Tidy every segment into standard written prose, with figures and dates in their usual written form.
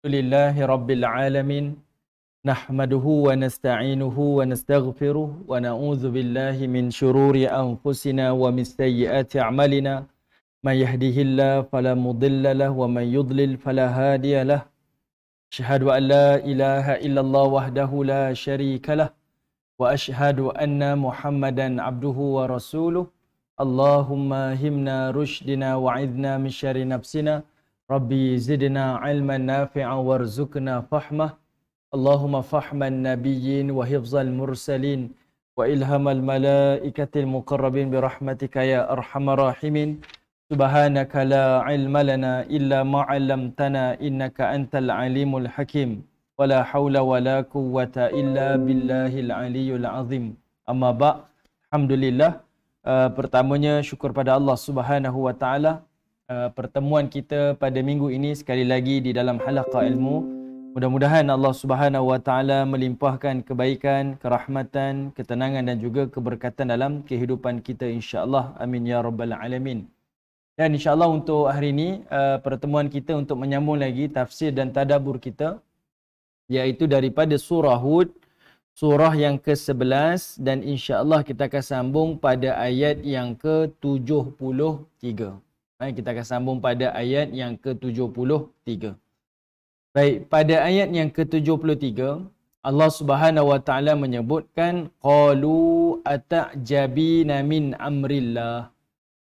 Alhamdulillahi Rabbil Alamin. Nahmaduhu wa nasta'inuhu wa nastaghfiruh wa na'udzu billahi min syururi anfusina wa min sayyiati a'malina. May yahdihillahu fala mudilla lahu wa may yudlil fala hadiya lahu. Asyhadu an la ilaha illallah wahdahu la syarika lah wa asyhadu anna Muhammadan abduhu wa rasuluh. Allahumma himna rushdina wa 'idna min syarri nafsina. Rabbi zidna ilman nafi'an warzuqna fahmah. Allahumma fahman nabiyyin wa hifzal mursalin wa ilhamal malaikatil muqarrabin birahmatika ya arhamar rahimin. Subhanaka la ilma lana illa ma 'allamtana innaka antal alimul hakim. Wala haula wala quwwata illa billahil aliyyil azim. Amma ba'. Alhamdulillah. Pertamanya syukur pada Allah Subhanahu wa taala. Pertemuan kita pada minggu ini sekali lagi di dalam halaqah ilmu. Mudah-mudahan Allah Subhanahu wa taala melimpahkan kebaikan, kerahmatan, ketenangan dan juga keberkatan dalam kehidupan kita insya-Allah. Amin ya rabbal alamin. Dan insya-Allah untuk hari ini pertemuan kita untuk menyambung lagi tafsir dan tadabbur kita, iaitu daripada surah Hud, surah yang ke-11, dan insya-Allah kita akan sambung pada ayat yang ke-73. Kita akan sambung pada ayat yang ke-73. Baik, pada ayat yang ke-73, Allah Subhanahu wa taala menyebutkan qalu ata'jabina min amrillah.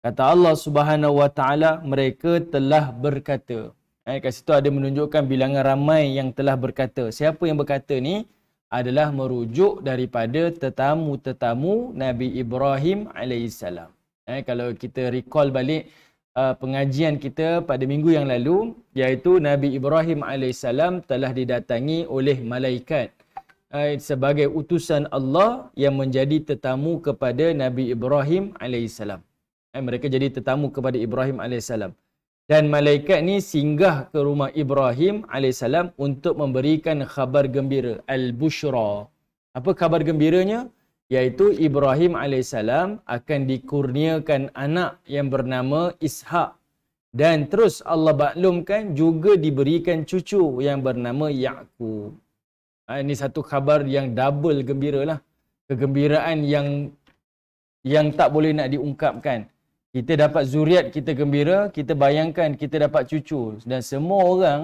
Kata Allah Subhanahu wa taala, mereka telah berkata. Kat situ ada menunjukkan bilangan ramai yang telah berkata. Siapa yang berkata ni adalah merujuk daripada tetamu-tetamu Nabi Ibrahim alaihissalam. Kalau kita recall balik pengajian kita pada minggu yang lalu, iaitu Nabi Ibrahim AS telah didatangi oleh malaikat sebagai utusan Allah yang menjadi tetamu kepada Nabi Ibrahim AS. Mereka jadi tetamu kepada Ibrahim AS. Dan malaikat ni singgah ke rumah Ibrahim AS untuk memberikan khabar gembira, al-bushra. Apa khabar gembiranya? Iaitu Ibrahim AS akan dikurniakan anak yang bernama Ishak. Dan terus Allah maklumkan juga diberikan cucu yang bernama Yaqub. Ini satu khabar yang double gembira lah. Kegembiraan yang tak boleh nak diungkapkan. Kita dapat zuriat, kita gembira. Kita bayangkan kita dapat cucu. Dan semua orang,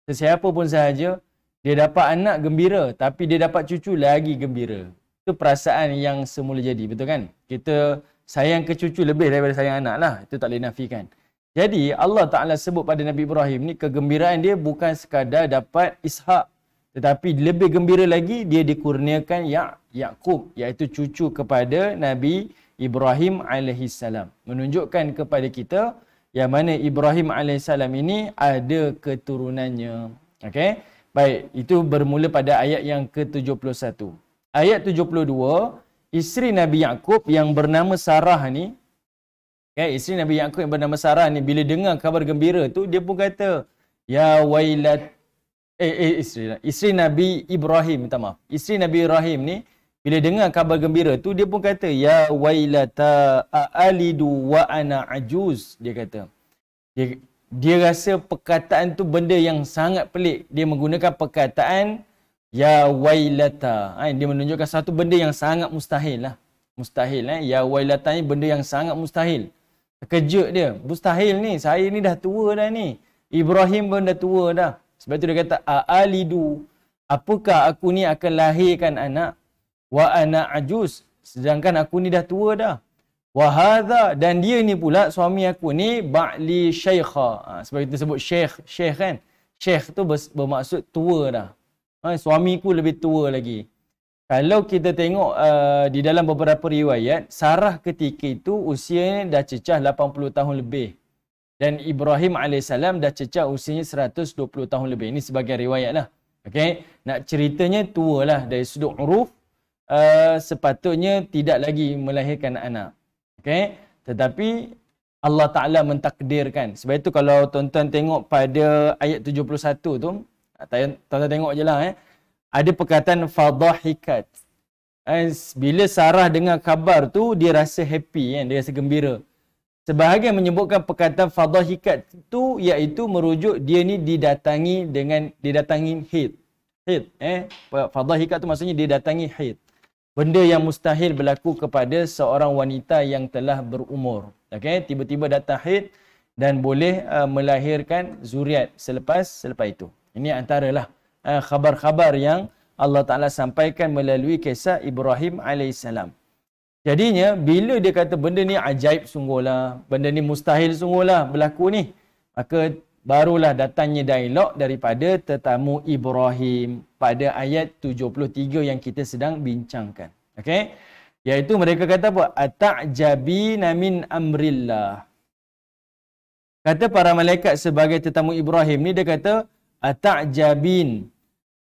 sesiapa pun sahaja, dia dapat anak gembira. Tapi dia dapat cucu lagi gembira. Itu perasaan yang semula jadi, betul kan? Kita sayang ke cucu lebih daripada sayang anak lah. Itu tak boleh nafikan. Jadi Allah Ta'ala sebut pada Nabi Ibrahim ni, kegembiraan dia bukan sekadar dapat Ishak. Tetapi lebih gembira lagi, dia dikurniakan Yaqub, iaitu cucu kepada Nabi Ibrahim AS. Menunjukkan kepada kita yang mana Ibrahim AS ini ada keturunannya. Okey? Baik, itu bermula pada ayat yang ke-71. Ayat 72, isteri Nabi Yaqub yang bernama Sarah ni, isteri Nabi Yaqub yang bernama Sarah ni, bila dengar kabar gembira tu, dia pun kata, ya wailat, isteri Nabi Ibrahim, minta maaf. Isteri Nabi Ibrahim ni, bila dengar kabar gembira tu, dia pun kata, ya wailata a'alidu wa ana ajuz. Dia kata. Dia rasa perkataan tu benda yang sangat pelik. Dia menggunakan perkataan ya wailata. Dia menunjukkan satu benda yang sangat mustahil lah. Mustahil. Ya wailata ni benda yang sangat mustahil. Terkejut dia. Mustahil ni. Saya ni dah tua dah ni. Ibrahim pun dah tua dah. Sebab tu dia kata, a'alidu. Apakah aku ni akan lahirkan anak? Wa ana ajuz. Sedangkan aku ni dah tua dah. Wa hadha. Dan dia ni pula, suami aku ni, ba'li syaikha. Sebab kita sebut syekh kan. Syekh tu bermaksud tua dah. Suamiku lebih tua lagi. Kalau kita tengok di dalam beberapa riwayat, Sarah ketika itu usianya dah cecah 80 tahun lebih. Dan Ibrahim AS dah cecah usianya 120 tahun lebih. Ini sebagian riwayat lah. Okay? Nak ceritanya tua lah. Dari sudut uruf, sepatutnya tidak lagi melahirkan anak. Okay? Tetapi Allah Ta'ala mentakdirkan. Sebab itu kalau tuan-tuan tengok pada ayat 71 tu, tuan-tuan tengok je lah. Ada perkataan fadahikat. Bila Sarah dengar khabar tu, dia rasa happy, dia rasa gembira. Sebahagian menyebutkan perkataan fadhahikat itu iaitu merujuk dia ni didatangi haid. Haid, fadhahikat tu maksudnya didatangi haid. Benda yang mustahil berlaku kepada seorang wanita yang telah berumur. Okey, tiba-tiba datang haid dan boleh melahirkan zuriat selepas itu. Ini antaralah khabar-khabar yang Allah Ta'ala sampaikan melalui kisah Ibrahim alaihissalam. Jadinya, bila dia kata benda ni ajaib sungguhlah, benda ni mustahil sungguhlah berlaku ni, maka barulah datangnya dialog daripada tetamu Ibrahim pada ayat 73 yang kita sedang bincangkan. Okey? Iaitu mereka kata apa? Ata'jabina min amrillah. Kata para malaikat sebagai tetamu Ibrahim ni, dia kata, Ata'jabin.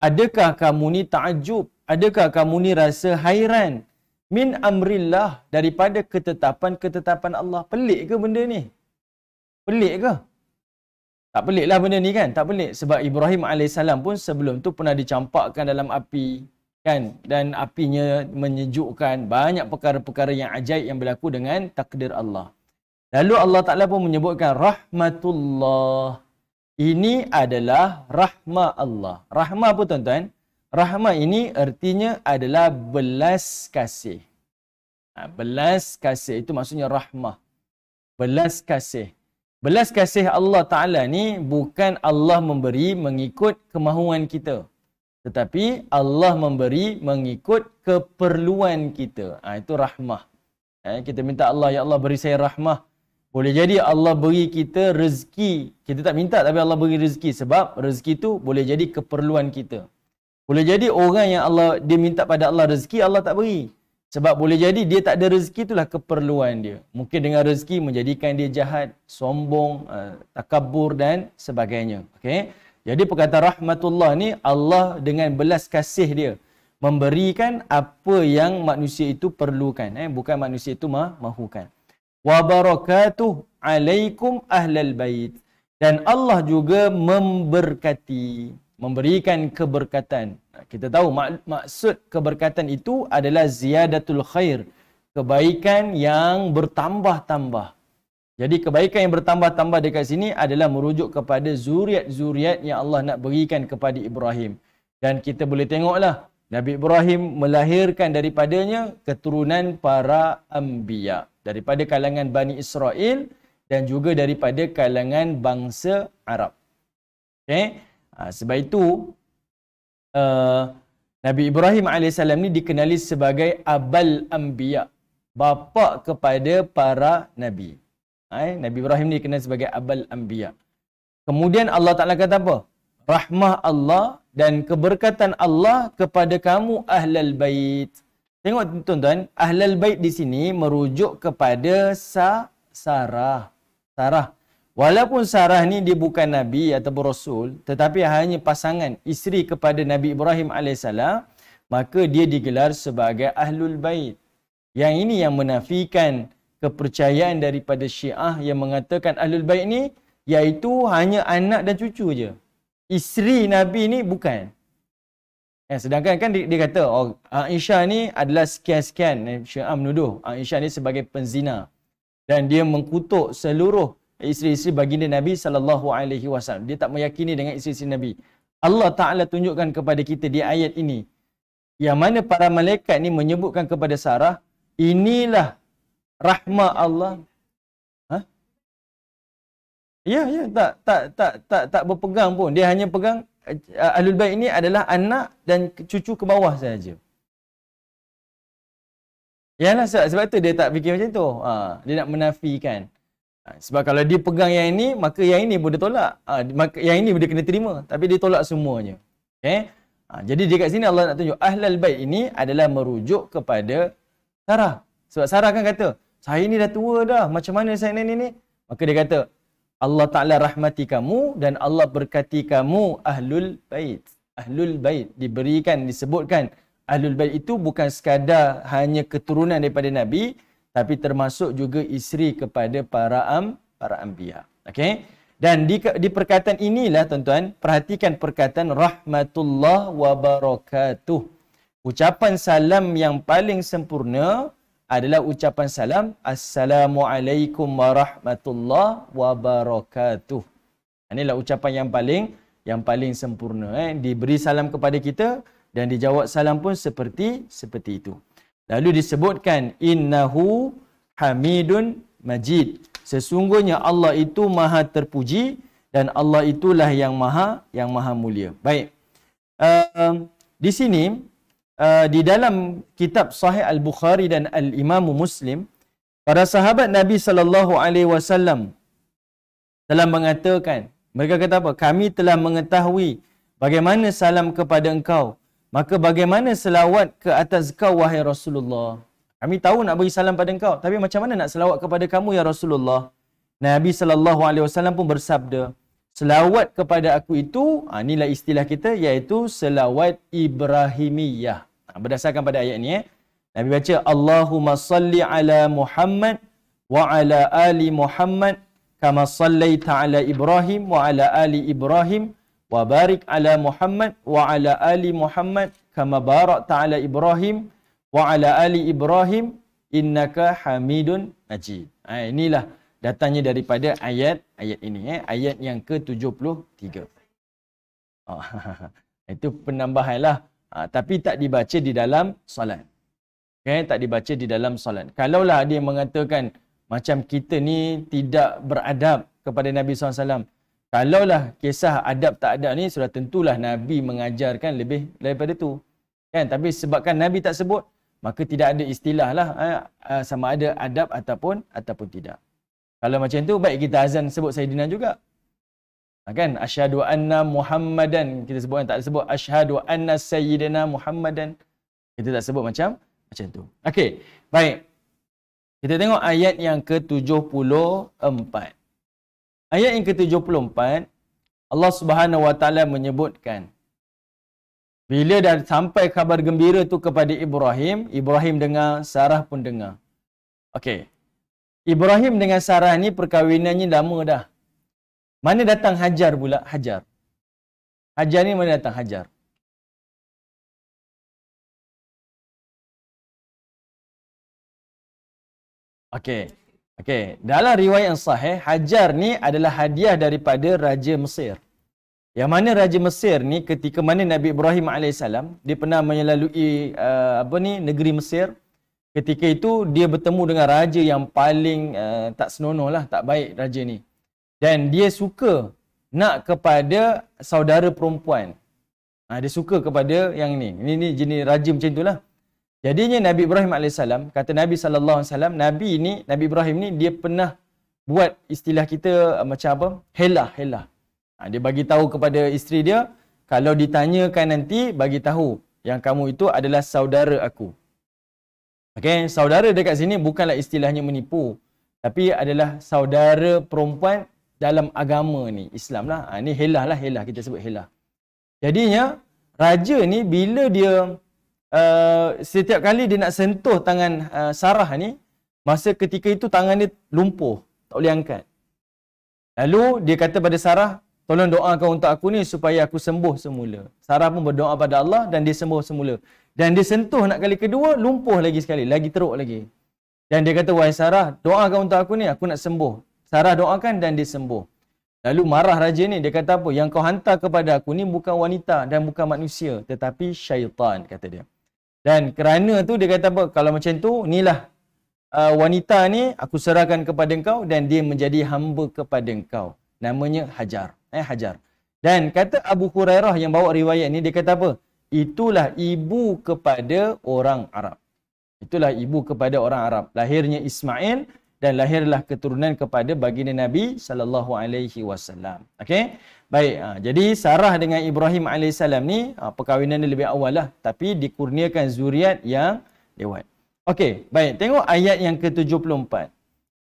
Adakah kamu ni ta'ajub? Adakah kamu ni rasa hairan? Min amrillah, daripada ketetapan-ketetapan Allah. Pelik ke benda ni? Pelik ke? Tak pelik lah benda ni kan? Tak pelik. Sebab Ibrahim AS pun sebelum tu pernah dicampakkan dalam api. Kan? Dan apinya menyejukkan. Banyak perkara-perkara yang ajaib yang berlaku dengan takdir Allah. Lalu Allah Ta'ala pun menyebutkan rahmatullah. Ini adalah rahmah Allah. Rahmah apa tuan-tuan? Rahmah ini artinya adalah belas kasih. Belas kasih itu maksudnya rahmah. Belas kasih. Belas kasih Allah Ta'ala ni bukan Allah memberi mengikut kemahuan kita. Tetapi Allah memberi mengikut keperluan kita. Itu rahmah. Kita minta Allah, ya Allah beri saya rahmah. Boleh jadi Allah beri kita rezeki. Kita tak minta tapi Allah beri rezeki. Sebab rezeki tu boleh jadi keperluan kita. Boleh jadi orang yang dia minta pada Allah rezeki, Allah tak beri. Sebab boleh jadi dia tak ada rezeki, itulah keperluan dia. Mungkin dengan rezeki menjadikan dia jahat, sombong, takabur dan sebagainya. Okay? Jadi perkataan rahmatullah ni, Allah dengan belas kasih dia memberikan apa yang manusia itu perlukan. Bukan manusia itu mahukan. Wa barakatuh alaikum ahlal bait. Dan Allah juga memberkati, memberikan keberkatan. Kita tahu maksud keberkatan itu adalah ziyadatul khair. Kebaikan yang bertambah-tambah. Jadi kebaikan yang bertambah-tambah dekat sini adalah merujuk kepada zuriat-zuriat yang Allah nak berikan kepada Ibrahim. Dan kita boleh tengoklah, Nabi Ibrahim melahirkan daripadanya keturunan para anbiya. Daripada kalangan Bani Israel dan juga daripada kalangan bangsa Arab. Okay? Sebab itu Nabi Ibrahim AS ni dikenali sebagai Abal Anbiya, bapa kepada para Nabi. Nabi Ibrahim ni dikenali sebagai Abal Anbiya. Kemudian Allah Ta'ala kata apa? Rahmah Allah dan keberkatan Allah kepada kamu Ahlal Bait. Tengok tuan-tuan, Ahlal Bait di sini merujuk kepada Sarah. Walaupun Sarah ni dia bukan Nabi ataupun Rasul, tetapi hanya pasangan isteri kepada Nabi Ibrahim AS, maka dia digelar sebagai Ahlul Bait. Yang ini yang menafikan kepercayaan daripada Syiah yang mengatakan Ahlul Bait ni iaitu hanya anak dan cucu je. Isteri Nabi ni bukan. Sedangkan kan dia kata, Aisyah ni adalah sekian-sekian. Syiah menuduh Aisyah ni sebagai penzina. Dan dia mengkutuk seluruh isteri-isteri baginda Nabi SAW. Dia tak meyakini dengan isteri-isteri Nabi. Allah Ta'ala tunjukkan kepada kita di ayat ini, yang mana para malaikat ni menyebutkan kepada Sarah, inilah rahmah Allah. Tak berpegang pun. Dia hanya pegang Ahlul Bait ini adalah anak dan cucu ke bawah saja. Yalah, sebab tu dia tak fikir macam tu. Dia nak menafikan. Sebab kalau dia pegang yang ini, maka yang ini boleh tolak. Maka yang ini boleh kena terima. Tapi dia tolak semuanya. Okay? Jadi dekat sini Allah nak tunjuk Ahlul Bait ini adalah merujuk kepada Sarah. Sebab Sarah kan kata, saya ni dah tua dah. Macam mana saya ni? Maka dia kata, Allah Ta'ala rahmati kamu dan Allah berkati kamu Ahlul Bait. Ahlul Bait disebutkan. Ahlul Bait itu bukan sekadar hanya keturunan daripada Nabi, tapi termasuk juga isteri kepada para anbiya. Okey? Dan di perkataan inilah tuan-tuan, perhatikan perkataan rahmatullah wa barakatuh. Ucapan salam yang paling sempurna adalah ucapan salam, Assalamualaikum warahmatullahi wabarakatuh. Inilah ucapan yang paling sempurna. Diberi salam kepada kita dan dijawab salam pun seperti itu. Lalu disebutkan, innahu hamidun majid. Sesungguhnya Allah itu maha terpuji dan Allah itulah yang maha mulia. Baik. Di sini di dalam kitab Sahih Al-Bukhari dan Al-Imam Muslim, para sahabat Nabi sallallahu alaihi wasallam telah mengatakan, mereka kata apa? Kami telah mengetahui bagaimana salam kepada engkau, maka bagaimana selawat ke atas kau wahai Rasulullah? Kami tahu nak beri salam pada engkau, tapi macam mana nak selawat kepada kamu ya Rasulullah? Nabi sallallahu alaihi wasallam pun bersabda, selawat kepada aku itu, inilah istilah kita, iaitu selawat Ibrahimiyah. Berdasarkan pada ayat ni, Nabi baca, Allahumma salli ala Muhammad wa ala ali Muhammad kama sallaita ala Ibrahim wa ala ali Ibrahim wa barik ala Muhammad wa ala ali Muhammad kama barakta ala Ibrahim wa ala ali Ibrahim innaka Hamidun Majid. Inilah datangnya daripada ayat ini, ayat yang ke-73. Itu penambahanlah, tapi tak dibaca di dalam solat. Tak dibaca di dalam solat. Kalaulah ada yang mengatakan macam kita ni tidak beradab kepada Nabi SAW, kalaulah kisah adab tak ada ni, sudah tentulah Nabi mengajarkan lebih daripada tu. Tapi sebabkan Nabi tak sebut, maka tidak ada istilah lah sama ada adab ataupun tidak. Kalau macam tu, baik kita azan sebut Sayyidina juga. Kan? Asyhadu anna Muhammadan. Kita sebut, tak sebut asyhadu anna Sayyidina Muhammadan. Kita tak sebut macam tu. Okey, baik. Kita tengok ayat yang ke-74. Ayat yang ke-74, Allah Subhanahu Wa Taala menyebutkan, bila dah sampai khabar gembira tu kepada Ibrahim, Ibrahim dengar, Sarah pun dengar. Okey. Ibrahim dengan Sarah ni perkahwinannya lama dah. Mana datang Hajar pula? Hajar ni mana datang Hajar? Okey. Dalam riwayat yang sahih, Hajar ni adalah hadiah daripada Raja Mesir. Yang mana Raja Mesir ni ketika mana Nabi Ibrahim AS, dia pernah melalui negeri Mesir. Ketika itu dia bertemu dengan raja yang paling tak senonoh lah, tak baik raja ni. Dan dia suka nak kepada saudara perempuan. Dia suka kepada yang ni. Ini jenis raja macam itulah. Jadinya Nabi Ibrahim AS, kata Nabi SAW, Nabi Ibrahim ni dia pernah buat istilah kita macam apa? Helah. Dia bagi tahu kepada isteri dia, kalau ditanyakan nanti, bagi tahu yang kamu itu adalah saudara aku. Okey, saudara dekat sini bukanlah istilahnya menipu, tapi adalah saudara perempuan dalam agama ni, Islam lah. Ni helah lah, kita sebut helah. Jadinya, raja ni bila dia setiap kali dia nak sentuh tangan Sarah ni, masa ketika itu tangan dia lumpuh, tak boleh angkat. Lalu dia kata pada Sarah, tolong doakan untuk aku ni supaya aku sembuh semula. Sarah pun berdoa pada Allah dan dia sembuh semula. Dan dia sentuh nak kali kedua, lumpuh lagi sekali, lagi teruk lagi. Dan dia kata, wahai Sarah, doakan untuk aku ni, aku nak sembuh. Sarah doakan dan dia sembuh. Lalu marah raja ni, dia kata apa? Yang kau hantar kepada aku ni bukan wanita dan bukan manusia, tetapi syaitan, kata dia. Dan kerana tu dia kata apa? Kalau macam tu, inilah wanita ni aku serahkan kepada engkau dan dia menjadi hamba kepada engkau. Namanya Hajar. Hajar. Dan kata Abu Hurairah yang bawa riwayat ni, dia kata apa? Itulah ibu kepada orang Arab. Itulah ibu kepada orang Arab. Lahirnya Ismail dan lahirlah keturunan kepada baginda Nabi SAW. Okey? Baik. Jadi Sarah dengan Ibrahim AS ni, perkahwinannya lebih awal lah. Tapi dikurniakan zuriat yang lewat. Okey. Baik. Tengok ayat yang ke-74.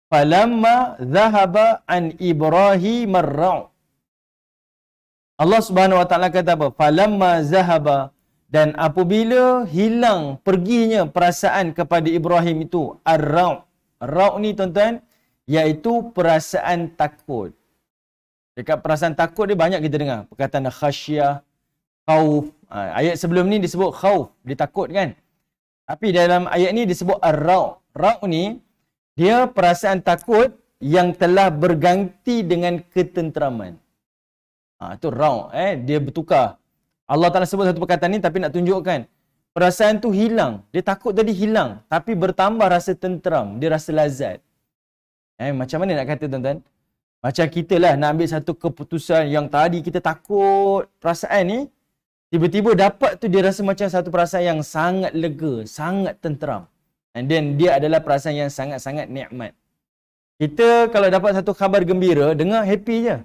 Falamma dhahaba an Ibrahim ar-ra'u. Allah Subhanahu Wa Taala kata apa? Falamma zahaba, dan apabila hilang perginya perasaan kepada Ibrahim itu, ar-ra'u. Ar-ra'u ni tuan-tuan, iaitu perasaan takut. Dekat perasaan takut dia banyak kita dengar. Perkataan khasyah, khauf. Ayat sebelum ni disebut khauf, dia takut kan? Tapi dalam ayat ni disebut ar-ra'u. Ra' ni dia perasaan takut yang telah berganti dengan ketenteraman. Itu ra', dia bertukar. Allah Ta'ala sebut satu perkataan ni tapi nak tunjukkan perasaan tu hilang. Dia takut tadi hilang, tapi bertambah rasa tenteram, dia rasa lazat. Macam mana nak kata tuan-tuan? Macam kita lah nak ambil satu keputusan yang tadi kita takut perasaan ni, tiba-tiba dapat tu dia rasa macam satu perasaan yang sangat lega, sangat tenteram. And then dia adalah perasaan yang sangat-sangat nikmat. Kita kalau dapat satu khabar gembira, dengar happy je.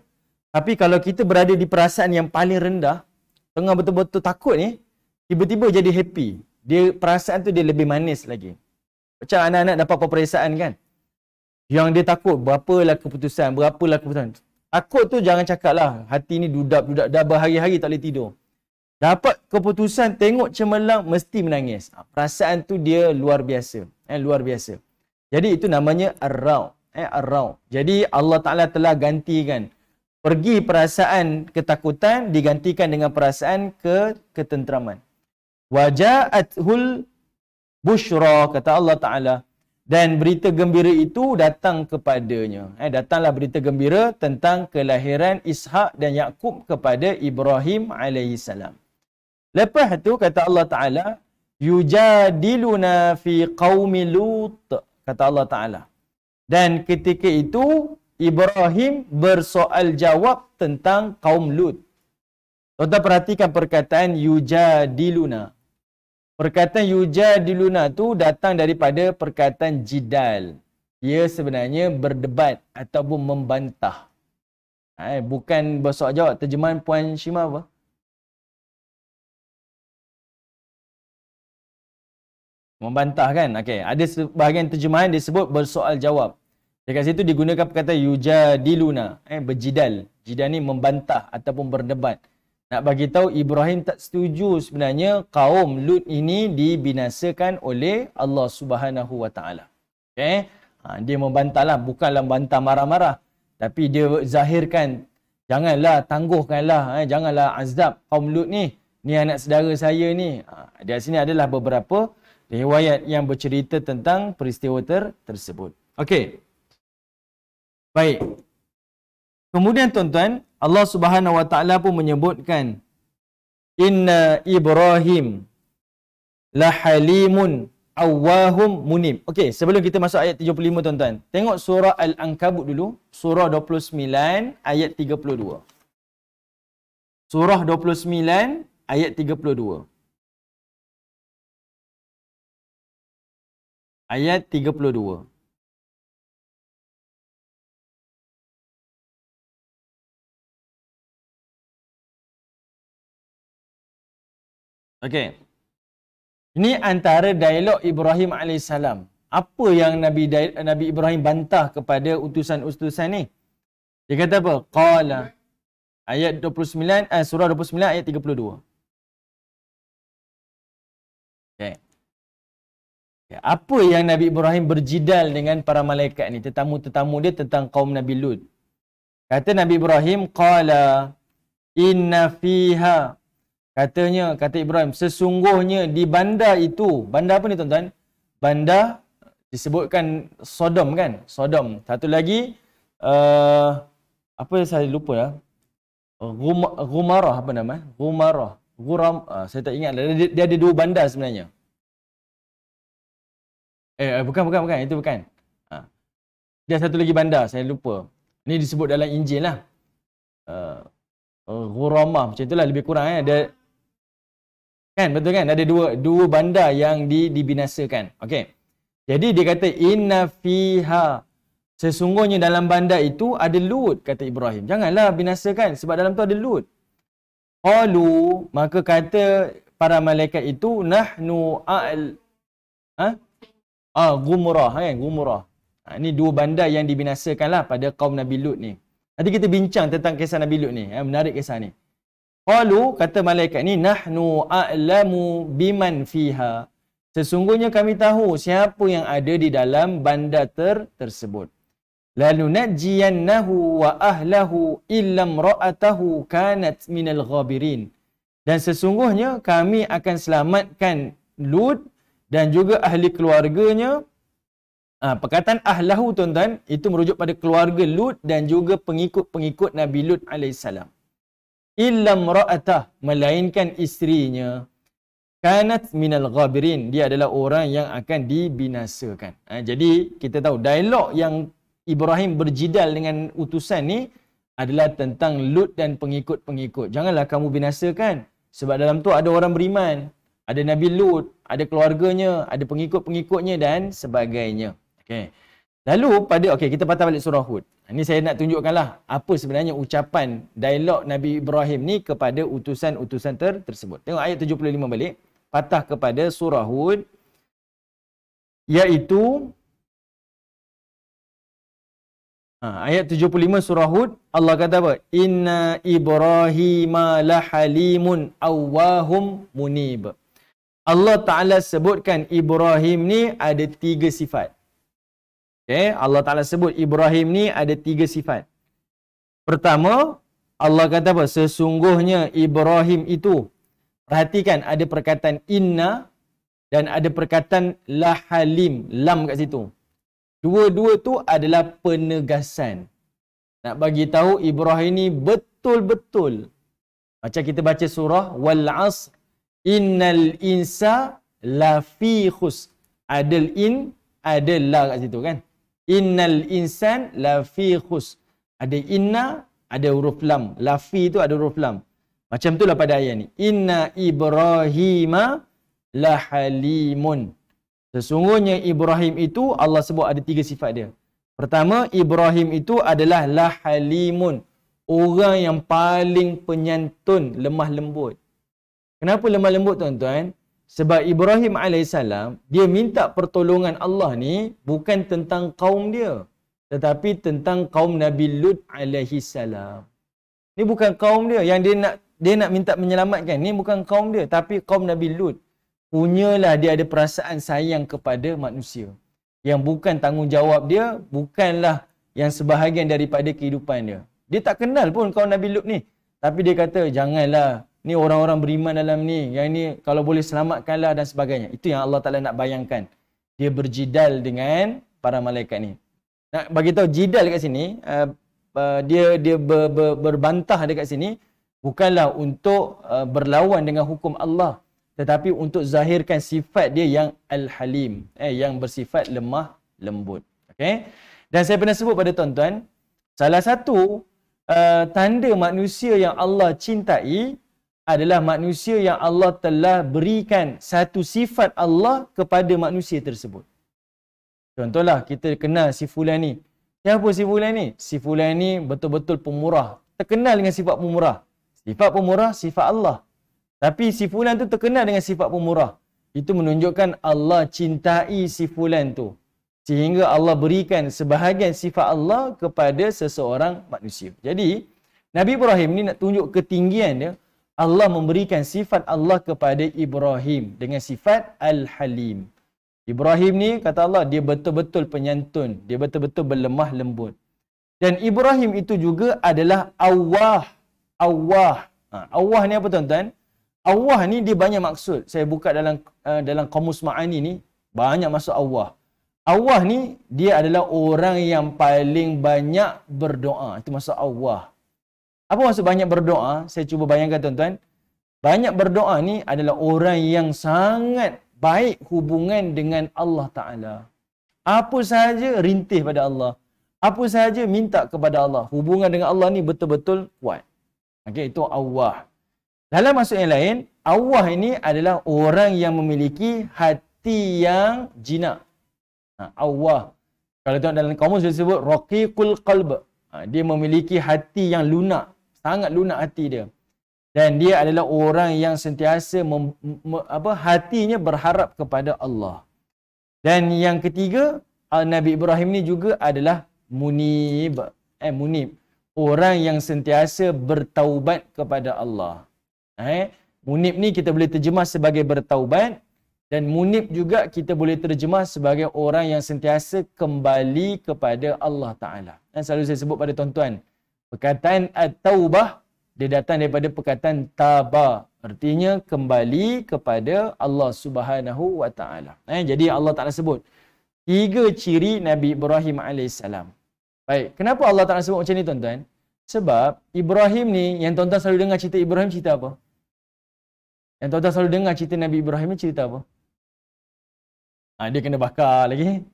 Tapi kalau kita berada di perasaan yang paling rendah, tengah betul-betul takut ni, tiba-tiba jadi happy. Dia perasaan tu dia lebih manis lagi. Macam anak-anak dapat peperiksaan kan? Yang dia takut, berapalah keputusan. Takut tu jangan cakap lah. Hati ni dudap-dudap, dah berhari-hari tak boleh tidur. Dapat keputusan, tengok cemerlang, mesti menangis. Perasaan tu dia luar biasa. Luar biasa. Jadi itu namanya ar-ra'. Ar-ra'. Jadi Allah Ta'ala telah gantikan. Pergi perasaan ketakutan, digantikan dengan perasaan ketenteraman. Waja'athul bushra, kata Allah Ta'ala. Dan berita gembira itu datang kepadanya. Datanglah berita gembira tentang kelahiran Ishak dan Yaqub kepada Ibrahim alaihissalam. Lepas tu kata Allah Ta'ala, yujadiluna fi qaumi Lut, kata Allah Ta'ala. Dan ketika itu Ibrahim bersoal jawab tentang kaum Lut. Tuan-tuan perhatikan perkataan yujadiluna. Perkataan yujadiluna tu datang daripada perkataan jidal. Ia sebenarnya berdebat ataupun membantah. Bukan bersoal jawab. Terjemahan Puan Shima apa? Membantah kan? Okey, ada sebahagian terjemahan disebut bersoal jawab. Dekat situ digunakan perkataan yujadiluna, berjidal. Jidal ni membantah ataupun berdebat. Nak bagi tahu Ibrahim tak setuju sebenarnya kaum Lut ini dibinasakan oleh Allah Subhanahu Wa Taala. Okey? Dia membantahlah, bukanlah membantah marah-marah, tapi dia zahirkan, janganlah tangguhkanlah, janganlah azab kaum Lut ni. Ni anak saudara saya ni. Di sini adalah beberapa riwayat yang bercerita tentang peristiwa tersebut. Okey. Baik. Kemudian tuan-tuan, Allah Subhanahu Wa Taala pun menyebutkan inna Ibrahim la halimun awwahum munib. Okey, sebelum kita masuk ayat 75 tuan-tuan, tengok surah Al-Ankabut dulu, surah 29 ayat 32. Surah 29 ayat 32. Ayat 32. Okey. Ini antara dialog Ibrahim AS. Apa yang Nabi Ibrahim bantah kepada utusan-utusan ni? Dia kata apa? Qala. Ayat 29, surah 29 ayat 32. Okey. Apa yang Nabi Ibrahim berjidal dengan para malaikat ni, tetamu-tetamu dia tentang kaum Nabi Lut. Kata Nabi Ibrahim, qala inna fiha. Kata Ibrahim, sesungguhnya di bandar itu, bandar apa ni tuan-tuan? Bandar disebutkan Sodom kan? Sodom. Satu lagi, apa saya lupa lah. Gumarah apa nama? Gumarah. Saya tak ingat. Dia ada dua bandar sebenarnya. Bukan. Itu bukan. Dia satu lagi bandar, saya lupa. Ini disebut dalam Injil lah. Ghuramah, macam itulah lebih kurang. Ada, kan, betul kan? Ada dua bandar yang dibinasakan. Okey. Jadi dia kata inna fiha, sesungguhnya dalam bandar itu ada Lut, kata Ibrahim. Janganlah binasakan sebab dalam tu ada Lut. Qalu, maka kata para malaikat itu nahnu Gumrah kan, Gumrah. Ini dua bandar yang dibinasakanlah pada kaum Nabi Lut ni. Nanti kita bincang tentang kisah Nabi Lut ni. Menarik kisah ni. Qalu, kata malaikat ni, nahnu a'lamu biman fiha. Sesungguhnya kami tahu siapa yang ada di dalam bandar tersebut. Lalu najjiyannahu wa ahlahu illam ra'atahu kanat minal ghabirin. Dan sesungguhnya kami akan selamatkan Lut dan juga ahli keluarganya Perkataan ahlahu tuan-tuan, itu merujuk pada keluarga Lut dan juga pengikut-pengikut Nabi Lut alaihissalam. Illam ra'atah, melainkan isterinya, kanat minal ghabirin, dia adalah orang yang akan dibinasakan. Jadi kita tahu dialog yang Ibrahim berjidal dengan utusan ni adalah tentang Lut dan pengikut-pengikut. Janganlah kamu binasakan, sebab dalam tu ada orang beriman, ada Nabi Lut, ada keluarganya, ada pengikut-pengikutnya dan sebagainya. Okey. Lalu kita patah balik surah Hud. Ini saya nak tunjukkanlah apa sebenarnya ucapan dialog Nabi Ibrahim ni kepada utusan-utusan tersebut. Tengok ayat 75 balik. Patah kepada surah Hud, iaitu ayat 75 surah Hud, Allah kata apa? Inna Ibrahima lahalimun awwahum munib. Allah Ta'ala sebutkan Ibrahim ni ada 3 sifat. Okay? Allah Ta'ala sebut Ibrahim ni ada 3 sifat. Pertama, Allah kata apa? Sesungguhnya Ibrahim itu, perhatikan ada perkataan inna dan ada perkataan lahalim, lam kat situ. Dua-dua tu adalah penegasan. Nak bagi tahu Ibrahim ni betul-betul. Macam kita baca surah wal asr, innal insa lafi khus. Ada in, ada la kat situ kan. Innal insan lafi khus. Ada inna, ada huruf lam. Lafi tu ada huruf lam. Macam itulah pada ayat ni. Inna Ibrahima lahalimun. Sesungguhnya Ibrahim itu Allah sebut ada 3 sifat dia. Pertama, Ibrahim itu adalah lahalimun. Orang yang paling penyantun, lemah lembut. Kenapa lemah lembut tuan-tuan? Sebab Ibrahim AS, dia minta pertolongan Allah ni bukan tentang kaum dia, tetapi tentang kaum Nabi Lut AS. Ni bukan kaum dia yang dia nak minta menyelamatkan. Ni bukan kaum dia, tapi kaum Nabi Lut. Punyalah dia ada perasaan sayang kepada manusia. Yang bukan tanggungjawab dia, bukanlah yang sebahagian daripada kehidupan dia. Dia tak kenal pun kaum Nabi Lut ni. Tapi dia kata, janganlah. Ni orang-orang beriman dalam ni. Yang ni kalau boleh selamatkanlah dan sebagainya. Itu yang Allah Ta'ala nak bayangkan. Dia berjidal dengan para malaikat ni. Nak bagi tahu jidal dekat sini, dia berbantah dekat sini bukanlah untuk berlawan dengan hukum Allah, tetapi untuk zahirkan sifat dia yang al-halim, yang bersifat lemah lembut. Okey. Dan saya pernah sebut pada tuan-tuan, salah satu tanda manusia yang Allah cintai adalah manusia yang Allah telah berikan satu sifat Allah kepada manusia tersebut. Contohlah, kita kenal si fulan ni. Siapa si fulan ni? Si fulan ni betul-betul pemurah. Terkenal dengan sifat pemurah. Sifat pemurah, sifat Allah. Tapi si fulan tu terkenal dengan sifat pemurah. Itu menunjukkan Allah cintai si fulan tu. Sehingga Allah berikan sebahagian sifat Allah kepada seseorang manusia. Jadi, Nabi Ibrahim ni nak tunjuk ketinggian dia. Allah memberikan sifat Allah kepada Ibrahim dengan sifat Al-Halim. Ibrahim ni, kata Allah, dia betul-betul penyantun. Dia betul-betul berlemah lembut. Dan Ibrahim itu juga adalah awwah. Awwah. Awwah ni apa tuan-tuan? Awwah ni dia banyak maksud. Saya buka dalam kamus ma'ani ni, banyak maksud awwah. Awwah ni dia adalah orang yang paling banyak berdoa. Itu maksud awwah. Apa maksud banyak berdoa? Saya cuba bayangkan tuan-tuan. Banyak berdoa ni adalah orang yang sangat baik hubungan dengan Allah Ta'ala. Apa sahaja rintih pada Allah. Apa sahaja minta kepada Allah. Hubungan dengan Allah ni betul-betul kuat. Okey, itu awwah. Dalam maksud yang lain, awwah ini adalah orang yang memiliki hati yang jinak. Awwah. Kalau tengok dalam kamus dia sebut raqiqul qalb. Dia memiliki hati yang lunak. Sangat lunak hati dia. Dan dia adalah orang yang sentiasa hatinya berharap kepada Allah. Dan yang ketiga, Nabi Ibrahim ni juga adalah munib. Munib. Orang yang sentiasa bertaubat kepada Allah. Munib ni kita boleh terjemah sebagai bertaubat. Dan munib juga kita boleh terjemah sebagai orang yang sentiasa kembali kepada Allah Ta'ala. Dan selalu saya sebut pada tuan-tuan, perkataan at-taubah, dia datang daripada perkataan taba. Artinya kembali kepada Allah Subhanahu Wa Ta'ala. Jadi Allah Ta'ala sebut, 3 ciri Nabi Ibrahim AS. Baik, kenapa Allah Ta'ala sebut macam ni tuan-tuan? Sebab Ibrahim ni, yang tuan-tuan selalu dengar cerita Ibrahim, cerita apa? Yang tuan-tuan selalu dengar cerita Nabi Ibrahim ni cerita apa? Dia kena bakar lagi.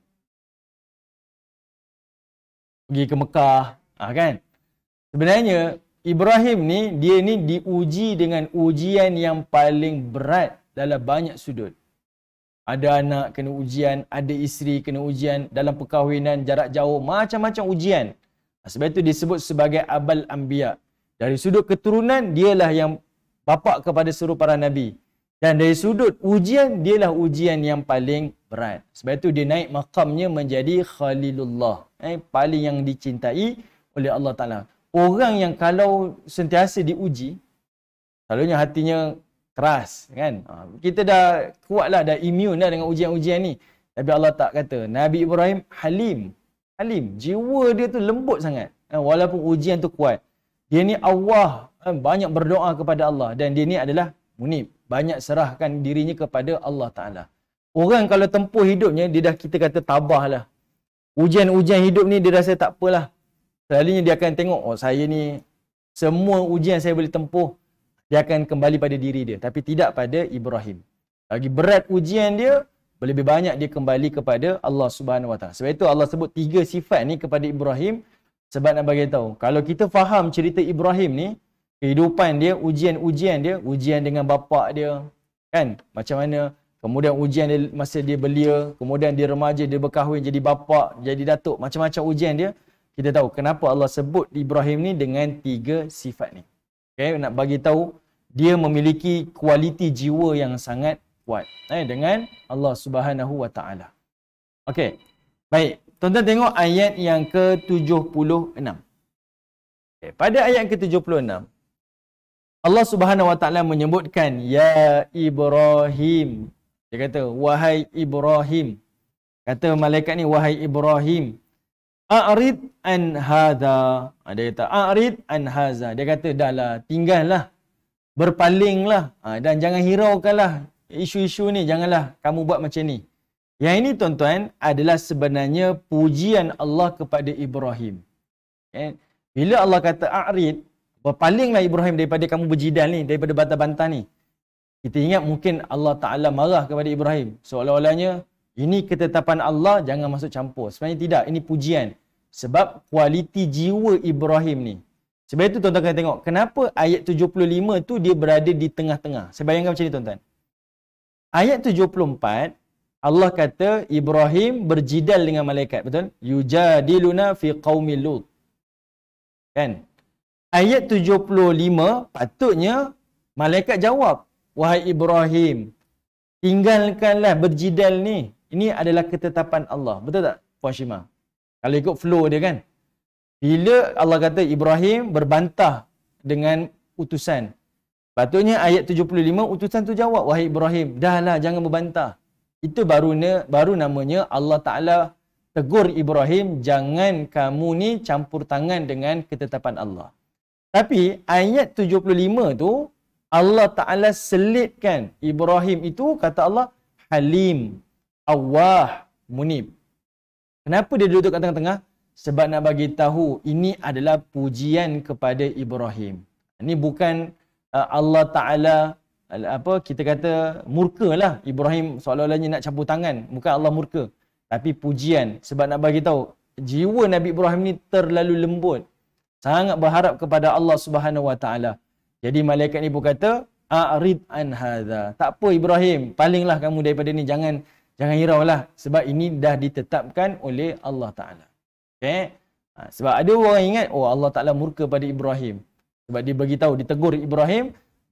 Pergi ke Mekah. Kan? Sebenarnya, Ibrahim ni, dia ni diuji dengan ujian yang paling berat dalam banyak sudut. Ada anak kena ujian, ada isteri kena ujian, dalam perkahwinan, jarak jauh, macam-macam ujian. Sebab itu disebut sebagai Abul Anbiya. Dari sudut keturunan, dialah yang bapa kepada seluruh para Nabi. Dan dari sudut ujian, dialah ujian yang paling berat. Sebab itu dia naik makamnya menjadi Khalilullah. Paling yang dicintai oleh Allah Ta'ala. Orang yang kalau sentiasa diuji, selalunya hatinya keras, kan? Kita dah kuat lah, dah immune dah dengan ujian-ujian ni. Tapi Allah tak kata. Nabi Ibrahim halim. Halim. Jiwa dia tu lembut sangat. Walaupun ujian tu kuat. Dia ni awah. Banyak berdoa kepada Allah. Dan dia ni adalah munib. Banyak serahkan dirinya kepada Allah Ta'ala. Orang kalau tempuh hidupnya, dia dah kita kata tabah lah. Ujian-ujian hidup ni dia rasa tak apalah. Selalunya dia akan tengok, saya ni semua ujian saya boleh tempuh. Dia akan kembali pada diri dia. Tapi tidak pada Ibrahim. Lagi berat ujian dia, lebih banyak dia kembali kepada Allah Subhanahu Wa Taala. Sebab itu Allah sebut 3 sifat ni kepada Ibrahim. Sebab nak bagi tahu, kalau kita faham cerita Ibrahim ni, kehidupan dia, ujian-ujian dia, ujian dengan bapa dia, kan? Macam mana? Kemudian ujian dia masa dia belia, kemudian dia remaja, dia berkahwin, jadi bapa, jadi datuk, macam-macam ujian dia. Kita tahu kenapa Allah sebut Ibrahim ni dengan 3 sifat ni. Okay, nak bagi tahu dia memiliki kualiti jiwa yang sangat kuat dengan Allah Subhanahu Wa Taala. Okey. Baik, tuan-tuan tengok ayat yang ke-76. Okay, pada ayat ke-76 Allah Subhanahu Wa Taala menyebutkan ya Ibrahim. Dia kata wahai Ibrahim. Kata malaikat ni wahai Ibrahim. A'rid an hadha. Dia kata a'rid an hadha. Dia kata dahlah, tinggallah. Berpalinglah. Dan jangan hiraukanlah isu-isu ni. Janganlah kamu buat macam ni. Yang ini tuan-tuan adalah sebenarnya pujian Allah kepada Ibrahim. Bila Allah kata a'rid, berpalinglah Ibrahim daripada kamu berjidal ni, daripada bantah-bantah ni. Kita ingat mungkin Allah Ta'ala marah kepada Ibrahim. Seolah-olahnya ini ketetapan Allah, jangan masuk campur. Sebenarnya tidak, ini pujian. Sebab kualiti jiwa Ibrahim ni. Sebab itu tuan-tuan kena tengok, kenapa ayat 75 tu dia berada di tengah-tengah. Saya bayangkan macam ni tuan-tuan. Ayat 74, Allah kata Ibrahim berjidal dengan malaikat. Betul? Yujadiluna fi qaumi Lut. Kan? Ayat 75, patutnya malaikat jawab. Wahai Ibrahim, tinggalkanlah berjidal ni. Ini adalah ketetapan Allah. Betul tak, Puan Syimah? Kalau ikut flow dia kan. Bila Allah kata Ibrahim berbantah dengan utusan. Patutnya ayat 75, utusan tu jawab. Wahai Ibrahim, dahlah jangan berbantah. Itu baru namanya Allah Ta'ala tegur Ibrahim, jangan kamu ni campur tangan dengan ketetapan Allah. Tapi ayat 75 tu, Allah Ta'ala selitkan Ibrahim itu, kata Allah, Halim, Awah, Munib. Kenapa dia duduk kat tengah-tengah? Sebab nak bagi tahu ini adalah pujian kepada Ibrahim. Ini bukan Allah Ta'ala kita kata murka lah. Ibrahim seolah-olahnya nak campur tangan. Bukan Allah murka. Tapi pujian. Sebab nak bagi tahu jiwa Nabi Ibrahim ni terlalu lembut. Sangat berharap kepada Allah Subhanahu Wa Ta'ala. Jadi malaikat ni pun kata, a'rid an hadha. Tak apa Ibrahim, palinglah kamu daripada ni, jangan hiraulah sebab ini dah ditetapkan oleh Allah Taala. Okey. Sebab ada orang ingat Allah Taala murka pada Ibrahim. Sebab dia bagi tahu, ditegur Ibrahim,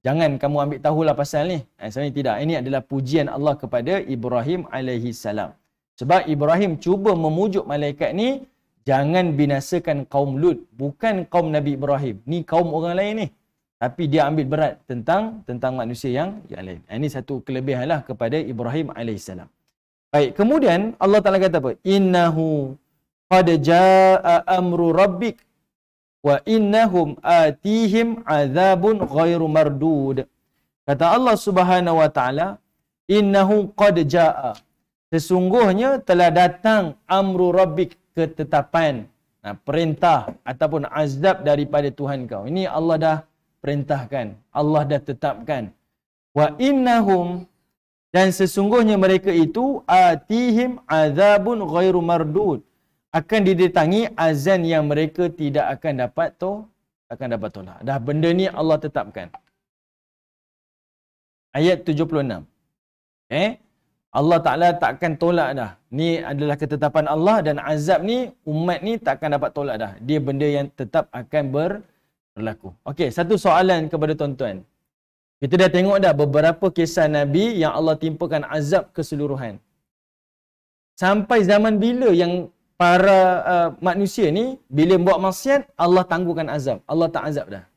jangan kamu ambil tahulah pasal ni. Sebenarnya tidak. Ini adalah pujian Allah kepada Ibrahim alaihi salam. Sebab Ibrahim cuba memujuk malaikat ni jangan binasakan kaum Lut, bukan kaum Nabi Ibrahim. Ni kaum orang lain ni. Tapi dia ambil berat tentang manusia yang lain. Ini satu kelebihanlah kepada Ibrahim alaihissalam. Baik, kemudian Allah Taala kata apa? Innahu qad jaa amru rabbik wa innahum atihim azabun ghairu mardud. Kata Allah Subhanahu Wa Taala, innahu qad jaa. sesungguhnya telah datang amru rabbik, ketetapan, perintah ataupun azab daripada Tuhan kau. Ini Allah dah perintahkan, Allah dah tetapkan. Wa innahum, dan sesungguhnya mereka itu atihim azabun ghairu mardud, akan didatangi azan yang mereka tidak akan dapat tolak. Dah benda ni Allah tetapkan. Ayat 76. Allah Ta'ala takkan tolak dah. Ni adalah ketetapan Allah dan azab ni umat ni takkan dapat tolak dah. Dia benda yang tetap akan berlaku. Okey, satu soalan kepada tuan-tuan. Kita dah tengok dah beberapa kisah Nabi yang Allah timpakan azab keseluruhan. Sampai zaman bila yang para manusia ni bila buat maksiat, Allah tangguhkan azab. Allah tak azab dah.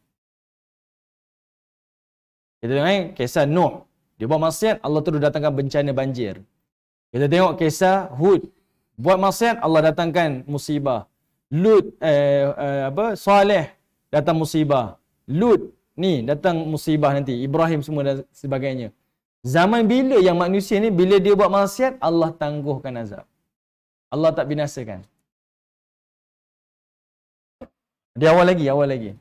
Kita tengok kisah Nuh. Dia buat maksiat, Allah terus datangkan bencana banjir. Kita tengok kisah Hud. Buat maksiat, Allah datangkan musibah. Lut, Saleh datang musibah. Lut ni datang musibah nanti. Ibrahim semua dan sebagainya. Zaman bila yang manusia ni, bila dia buat maksiat, Allah tangguhkan azab. Allah tak binasakan. Dia awal lagi.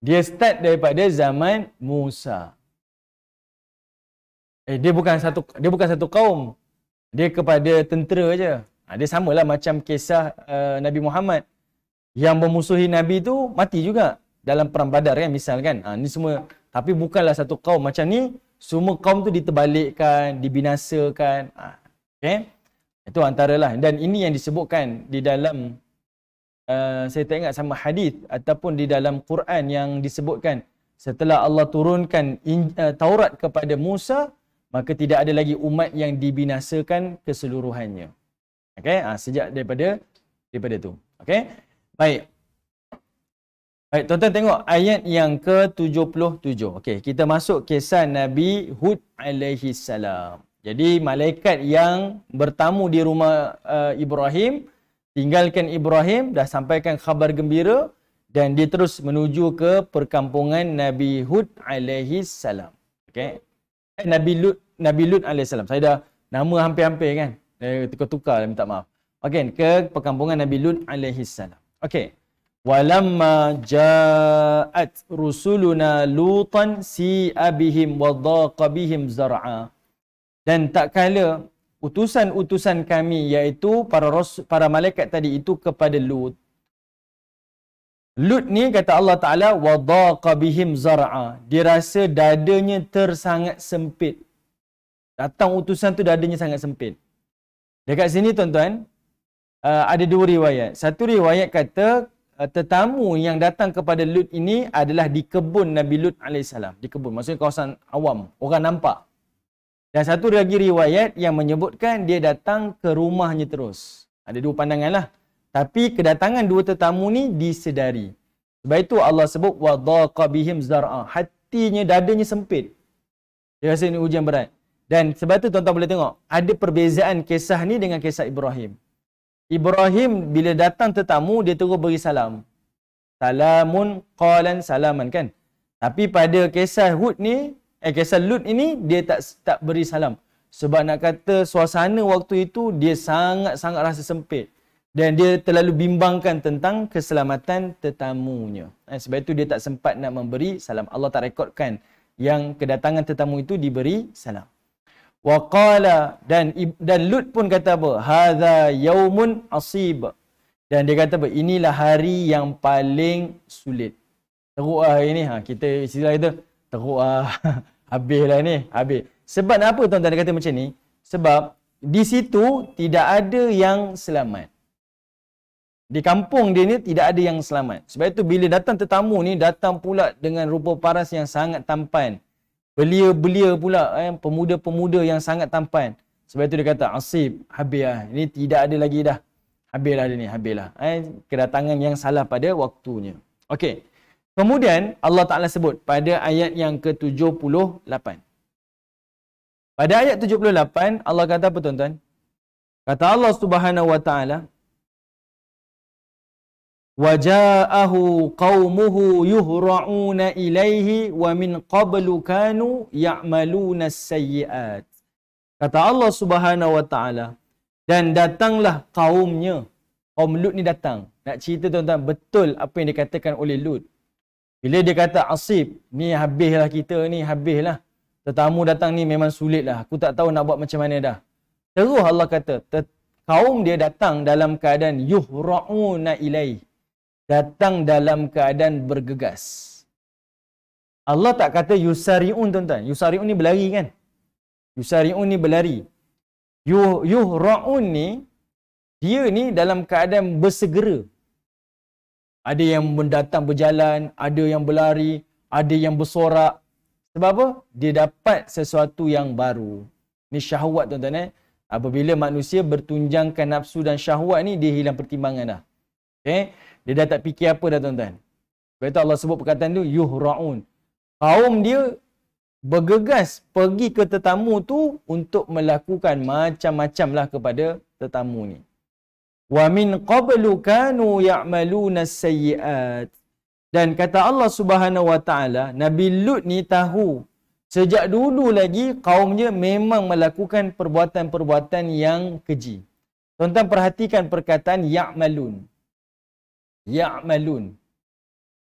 Dia start daripada zaman Musa. Dia bukan satu kaum. Dia kepada tentera aja. Dia samalah macam kisah Nabi Muhammad yang memusuhi Nabi tu mati juga dalam perang Badar kan, misal kan. Ni semua, tapi bukanlah satu kaum macam ni. Semua kaum tu diterbalikkan, dibinasakan. Okay? Itu antaralah, dan ini yang disebutkan di dalam saya tak ingat sama hadis ataupun di dalam Quran yang disebutkan setelah Allah turunkan Taurat kepada Musa, maka tidak ada lagi umat yang dibinasakan keseluruhannya. Okey, sejak daripada tu. Okey. Baik, tuan-tuan tengok ayat yang ke-77. Okey, kita masuk kisah Nabi Hud alaihi salam. Jadi malaikat yang bertamu di rumah Ibrahim, tinggalkan Ibrahim, dah sampaikan khabar gembira dan dia terus menuju ke perkampungan Nabi Hud alaihi salam. Okey. Nabi Lut alaihi salam. Saya dah nama hampir-hampir kan. Tukar-tukar, minta maaf. Okey, ke perkampungan Nabi Lut alaihi salam. Okey. Walamma ja'at rusuluna lutan si'a bihim wa dhaqa bihim zar'a. Dan tak kala utusan-utusan kami, iaitu para malaikat tadi itu kepada Lut. Lut ni kata Allah Ta'ala, وَضَاقَ بِهِمْ زَرْعًا. Dia rasa dadanya tersangat sempit. Datang utusan tu dadanya sangat sempit. Dekat sini tuan-tuan, ada dua riwayat. Satu riwayat kata, tetamu yang datang kepada Lut ini adalah di kebun Nabi Lut AS. Di kebun, maksudnya kawasan awam. Orang nampak. Dan satu lagi riwayat yang menyebutkan dia datang ke rumahnya terus. Ada dua pandangan lah. Tapi kedatangan dua tetamu ni disedari. Sebab itu Allah sebut وَضَاقَ بِهِمْ زَرْعًا. Hatinya, dadanya sempit. Dia rasa ini ujian berat. Dan sebab itu tuan-tuan boleh tengok, ada perbezaan kisah ni dengan kisah Ibrahim. Ibrahim bila datang tetamu, dia terus beri salam. Salamun qalan salaman kan. Tapi pada kisah Hud ni, kisah Lut ini, dia tak beri salam. Sebab nak kata suasana waktu itu, dia sangat-sangat rasa sempit. Dan dia terlalu bimbangkan tentang keselamatan tetamunya. Sebab itu dia tak sempat nak memberi salam. Allah tak rekodkan yang kedatangan tetamu itu diberi salam. Waqala, dan Lut pun kata apa? Hadza yaumun asib. Dan dia kata apa? Inilah hari yang paling sulit. Teruk ini. Kita istilah kita teruk habislah ni, habis. Sebab apa tuan-tuan dia kata macam ni? Sebab di situ tidak ada yang selamat. Di kampung dia ni tidak ada yang selamat. Sebab itu bila datang tetamu ni, datang pula dengan rupa paras yang sangat tampan. Belia-belia pula, pemuda-pemuda yang sangat tampan. Sebab itu dia kata, asib, habis lah. Ini tidak ada lagi dah. Habislah dia ni, habislah. Kedatangan yang salah pada waktunya. Okey. Kemudian Allah Ta'ala sebut pada ayat yang ke-78. Pada ayat 78, Allah kata apa tuan-tuan? Kata Allah Subhanahu Wa Ta'ala, وَجَاءَهُ قَوْمُهُ يُهْرَعُونَ إِلَيْهِ وَمِنْ قَبْلُ كَانُوا يَعْمَلُونَ السَّيِّئَاتِ. Kata Allah Subhanahu wa taala, dan datanglah kaumnya. Kaum Lut ni datang. Nak cerita tuan-tuan, betul apa yang dikatakan oleh Lut. Bila dia kata asib, ni habislah kita ni, habislah. Tetamu datang ni memang sulitlah. Aku tak tahu nak buat macam mana dah. Terus Allah kata, kaum dia datang dalam keadaan yuhra'una ilaih. Datang dalam keadaan bergegas. Allah tak kata yusari'un tuan-tuan. Yusari'un ni berlari kan? Yusari'un ni berlari. Yuhra'un ni, dia ni dalam keadaan bersegera. Ada yang mendatang berjalan, ada yang berlari, ada yang bersorak. Sebab apa? Dia dapat sesuatu yang baru. Ni syahwat tuan-tuan. Apabila manusia bertunjangkan nafsu dan syahwat ni, dia hilang pertimbangan dah. Okay? Dia dah tak fikir apa dah tuan-tuan. Sebab itu Allah sebut perkataan tu, yuhra'un. Kaum dia bergegas pergi ke tetamu tu untuk melakukan macam-macam lah kepada tetamu ni. Wa min qablu kanu ya'maluna sayyi'at. Dan kata Allah Subhanahu wa taala, Nabi Lut ni tahu sejak dulu lagi kaumnya memang melakukan perbuatan-perbuatan yang keji. Tuan-tuan perhatikan perkataan ya'malun. Ya'malun.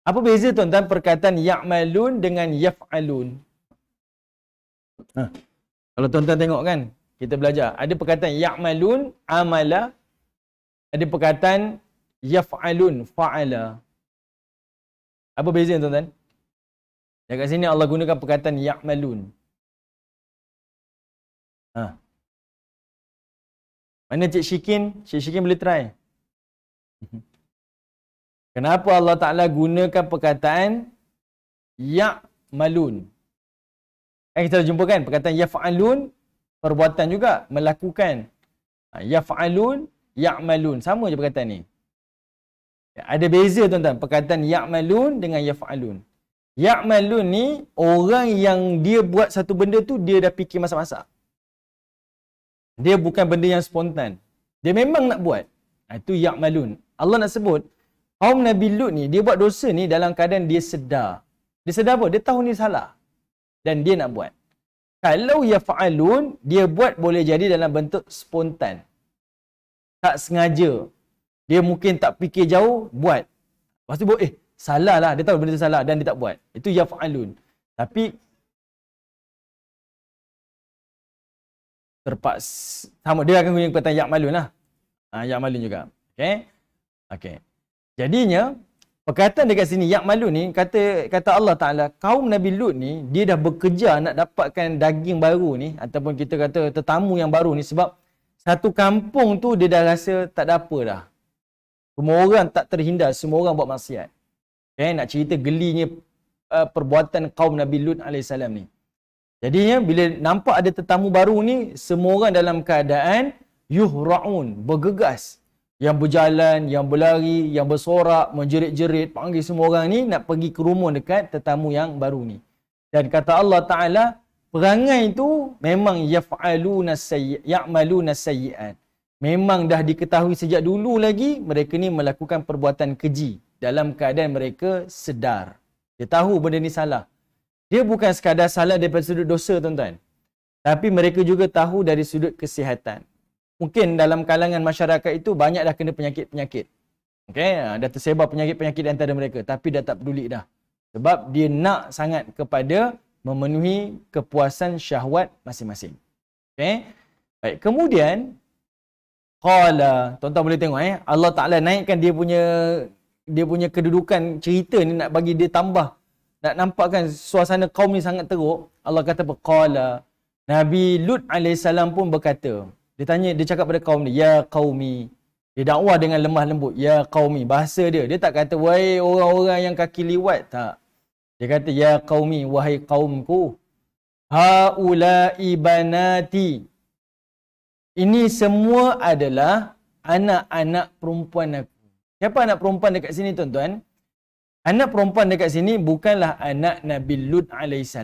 Apa beza tuan-tuan perkataan ya'malun dengan yaf'alun? Kalau tuan-tuan tengok kan, kita belajar. Ada perkataan ya'malun, amala. Ada perkataan yaf'alun, fa'ala. Apa beza tuan-tuan? Dekat sini Allah gunakan perkataan ya'malun. Mana Cik Syikin? Cik Syikin boleh try. Kenapa Allah Ta'ala gunakan perkataan ya'malun? Kita dah jumpa kan perkataan yaf'alun, perbuatan juga, melakukan. Yaf'alun, ya'malun. Sama je perkataan ni. Ada beza tuan-tuan, perkataan ya'malun dengan yaf'alun. Ya'malun ni, orang yang dia buat satu benda tu, dia dah fikir masak-masak. Dia bukan benda yang spontan. Dia memang nak buat. Itu ya'malun. Allah nak sebut, kaum Nabi Lut ni, dia buat dosa ni dalam keadaan dia sedar. Dia sedar apa? Dia tahu ni salah. Dan dia nak buat. Kalau yaf'alun, dia buat boleh jadi dalam bentuk spontan. Tak sengaja. Dia mungkin tak fikir jauh, buat. Lepas tu buat, salah lah. Dia tahu benda tu salah dan dia tak buat. Itu yaf'alun. Tapi, terpaksa, sama, dia akan guna perkataan ya'malun lah. Ya'malun juga. Okay. Jadinya, perkataan dekat sini, ya'malun ni, kata Allah Ta'ala, kaum Nabi Lut ni, dia dah bekerja nak dapatkan daging baru ni, ataupun kita kata tetamu yang baru ni, sebab satu kampung tu dia dah rasa tak ada apa dah. Semua orang tak terhindar, semua orang buat maksiat. Nak cerita gelinya perbuatan kaum Nabi Lut AS ni. Jadinya bila nampak ada tetamu baru ni, semua orang dalam keadaan yuhra'un, bergegas. Yang berjalan, yang berlari, yang bersorak, menjerit-jerit, panggil semua orang ni nak pergi ke rumah dekat tetamu yang baru ni. Dan kata Allah Ta'ala, perangai itu memang ya'maluna sayyi'at. Memang dah diketahui sejak dulu lagi mereka ni melakukan perbuatan keji dalam keadaan mereka sedar. Dia tahu benda ni salah. Dia bukan sekadar salah daripada sudut dosa tuan-tuan. Tapi mereka juga tahu dari sudut kesihatan. Mungkin dalam kalangan masyarakat itu banyak dah kena penyakit-penyakit. Dah tersebar penyakit-penyakit di antara mereka. Tapi dah tak peduli dah. Sebab dia nak sangat kepada memenuhi kepuasan syahwat masing-masing. Baik, kemudian qala, tuan-tuan boleh tengok Allah Ta'ala naikkan dia punya kedudukan cerita ni, nak bagi dia tambah, nak nampakkan suasana kaum ni sangat teruk. Allah kata apa? Qala, Nabi Lut AS pun berkata, dia cakap pada kaum ni, ya qaumi. Dia dakwah dengan lemah lembut, ya qaumi. Bahasa dia tak kata wahai orang-orang yang kaki liwat, tak. Dia kata ya qaumi, wahai kaumku. Haula'i banati. Ini semua adalah anak-anak perempuan aku. Siapa anak perempuan dekat sini tuan-tuan? Anak perempuan dekat sini bukanlah anak Nabi Lut AS.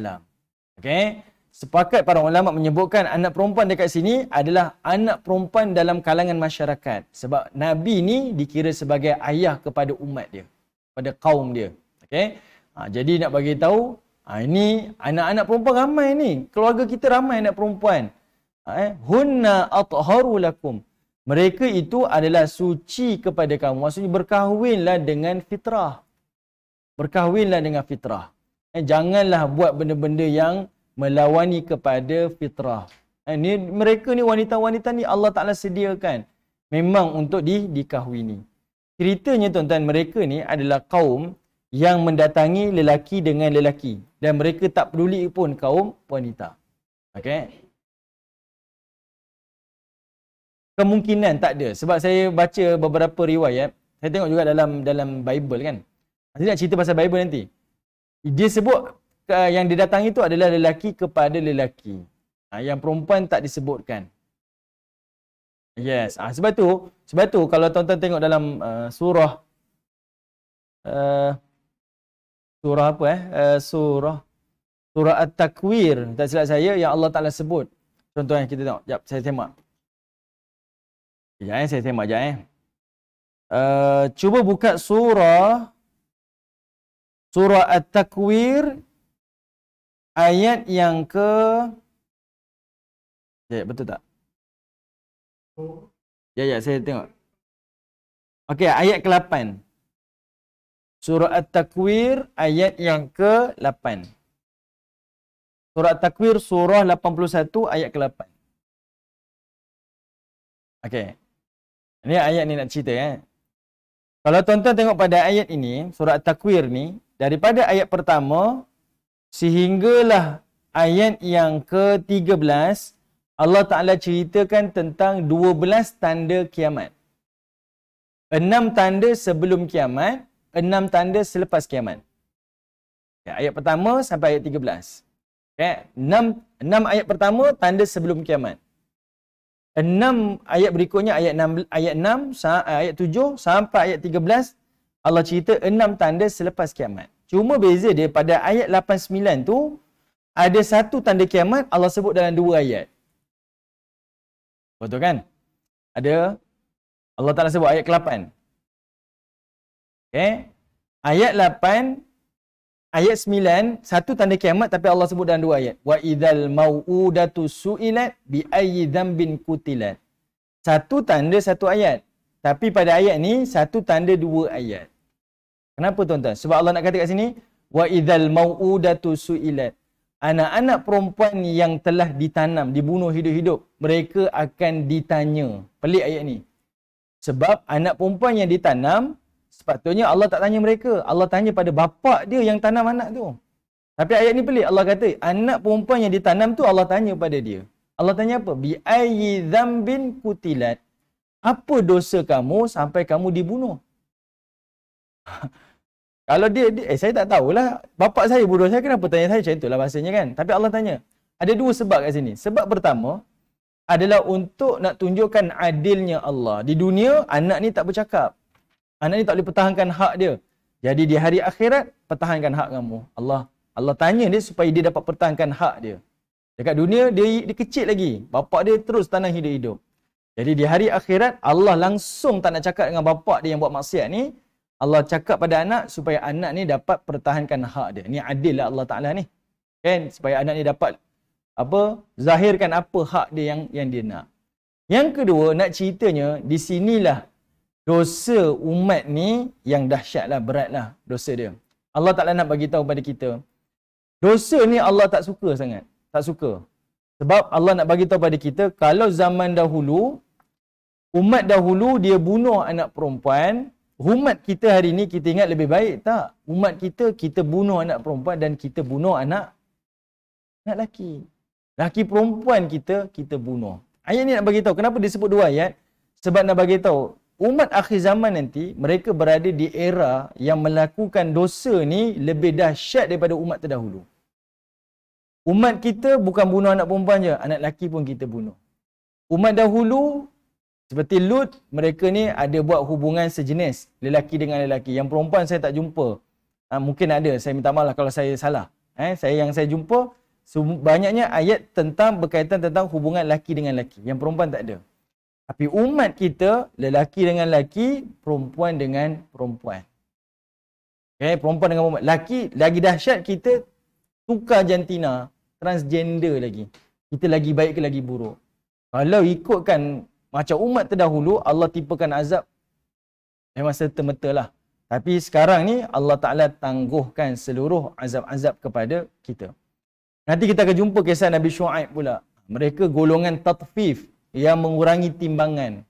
Sepakat para ulama menyebutkan anak perempuan dekat sini adalah anak perempuan dalam kalangan masyarakat. Sebab Nabi ni dikira sebagai ayah kepada umat dia, pada kaum dia. Jadi nak bagi tahu, ini anak-anak perempuan ramai ni. Keluarga kita ramai anak perempuan. Hunna atharu lakum. Mereka itu adalah suci kepada kamu. Maksudnya berkahwinlah dengan fitrah. Berkahwinlah dengan fitrah. Janganlah buat benda-benda yang melawani kepada fitrah. Mereka ni, wanita-wanita ni Allah Ta'ala sediakan memang untuk dikahwini. Ceritanya tuan-tuan, mereka ni adalah kaum yang mendatangi lelaki dengan lelaki. Dan mereka tak peduli pun kaum wanita. Okey. Kemungkinan tak ada. Sebab saya baca beberapa riwayat. Saya tengok juga dalam Bible kan. Saya nak cerita pasal Bible nanti. Dia sebut yang didatangi itu adalah lelaki kepada lelaki. Yang perempuan tak disebutkan. Yes. Sebab tu kalau tuan-tuan tengok dalam surah apa surah At-Takwir, tak silap saya, yang Allah Ta'ala sebut. Contoh yang kita tengok. Jap, saya semak. Sekejap saya semak sekejap cuba buka surah At-Takwir ayat yang ke betul tak? Ya, saya tengok. Okey, ayat ke-8. Surah At-Takwir ayat yang ke-8. Surah At-Takwir surah 81 ayat ke-8. Okey. Ini ayat ni nak cerita Kalau tuan-tuan tengok pada ayat ini, surah At-Takwir ni, daripada ayat pertama sehinggalah ayat yang ke-13, Allah Ta'ala ceritakan tentang 12 tanda kiamat. 6 tanda sebelum kiamat, 6 tanda selepas kiamat. Ayat pertama sampai ayat 13. 6 ayat pertama tanda sebelum kiamat. 6 ayat berikutnya ayat 6 ayat 7 sampai ayat 13 Allah cerita 6 tanda selepas kiamat. Cuma beza dia pada ayat 8 9 tu ada satu tanda kiamat Allah sebut dalam 2 ayat. Betul kan? Ada Allah Ta'ala sebut ayat ke-8. Ayat 8 ayat 9 satu tanda kiamat tapi Allah sebut dalam 2 ayat. Wa idzal mau'udatu su'ilat bi ayyi dzambin qutilat. Satu tanda satu ayat. Tapi pada ayat ni satu tanda 2 ayat. Kenapa tuan-tuan? Sebab Allah nak kata kat sini wa idzal mau'udatu su'ilat. Anak-anak perempuan yang telah ditanam, dibunuh hidup-hidup, mereka akan ditanya. Pelik ayat ni. Sebab anak perempuan yang ditanam, sepatutnya Allah tak tanya mereka. Allah tanya pada bapa dia yang tanam anak tu. Tapi ayat ni pelik. Allah kata, anak perempuan yang ditanam tu Allah tanya pada dia. Allah tanya apa? Bi ayyi dzambin qutilat. Apa dosa kamu sampai kamu dibunuh? Kalau dia saya tak tahulah. Bapa saya bunuh saya, kenapa tanya saya? Macam itulah bahasanya kan. Tapi Allah tanya. Ada 2 sebab kat sini. Sebab pertama adalah untuk nak tunjukkan adilnya Allah. Di dunia, anak ni tak bercakap. Anak ni tak boleh pertahankan hak dia. Jadi di hari akhirat, pertahankan hak kamu. Allah tanya dia supaya dia dapat pertahankan hak dia. Dekat dunia, dia kecil lagi. Bapa dia terus tanah hidup-hidup. Jadi di hari akhirat, Allah langsung tak nak cakap dengan bapa dia yang buat maksiat ni. Allah cakap pada anak supaya anak ni dapat pertahankan hak dia. Ni adil lah Allah Ta'ala ni. Kan? Supaya anak ni dapat zahirkan apa hak dia yang dia nak. Yang kedua, nak ceritanya, di sinilah dosa umat ni yang dahsyatlah, beratlah dosa dia. Allah Ta'ala nak bagi tahu pada kita. Dosa ni Allah tak suka sangat. Tak suka. Sebab Allah nak bagi tahu pada kita, kalau zaman dahulu, umat dahulu dia bunuh anak perempuan, umat kita hari ni kita ingat lebih baik tak? Umat kita bunuh anak perempuan dan kita bunuh anak lelaki. Laki perempuan kita bunuh. Ayat ni nak bagi tahu kenapa disebut 2 ayat? Sebab nak bagi tahu umat akhir zaman nanti mereka berada di era yang melakukan dosa ni lebih dahsyat daripada umat terdahulu. Umat kita bukan bunuh anak perempuan je, anak lelaki pun kita bunuh. Umat dahulu seperti Lut, mereka ni ada buat hubungan sejenis lelaki dengan lelaki. Yang perempuan saya tak jumpa. Mungkin ada, saya minta maaf kalau saya salah. Yang saya jumpa banyaknya ayat tentang berkaitan tentang hubungan lelaki dengan lelaki. Yang perempuan tak ada. Tapi umat kita, lelaki dengan lelaki, perempuan dengan perempuan. Perempuan dengan perempuan. Lelaki, lagi dahsyat kita tukar jantina, transgender lagi. Kita lagi baik ke lagi buruk? Kalau ikutkan macam umat terdahulu, Allah timpakan azab memang serta-merta lah. Tapi sekarang ni Allah Ta'ala tangguhkan seluruh azab-azab kepada kita. Nanti kita akan jumpa kisah Nabi Shu'aib pula. Mereka golongan tatfif yang mengurangi timbangan.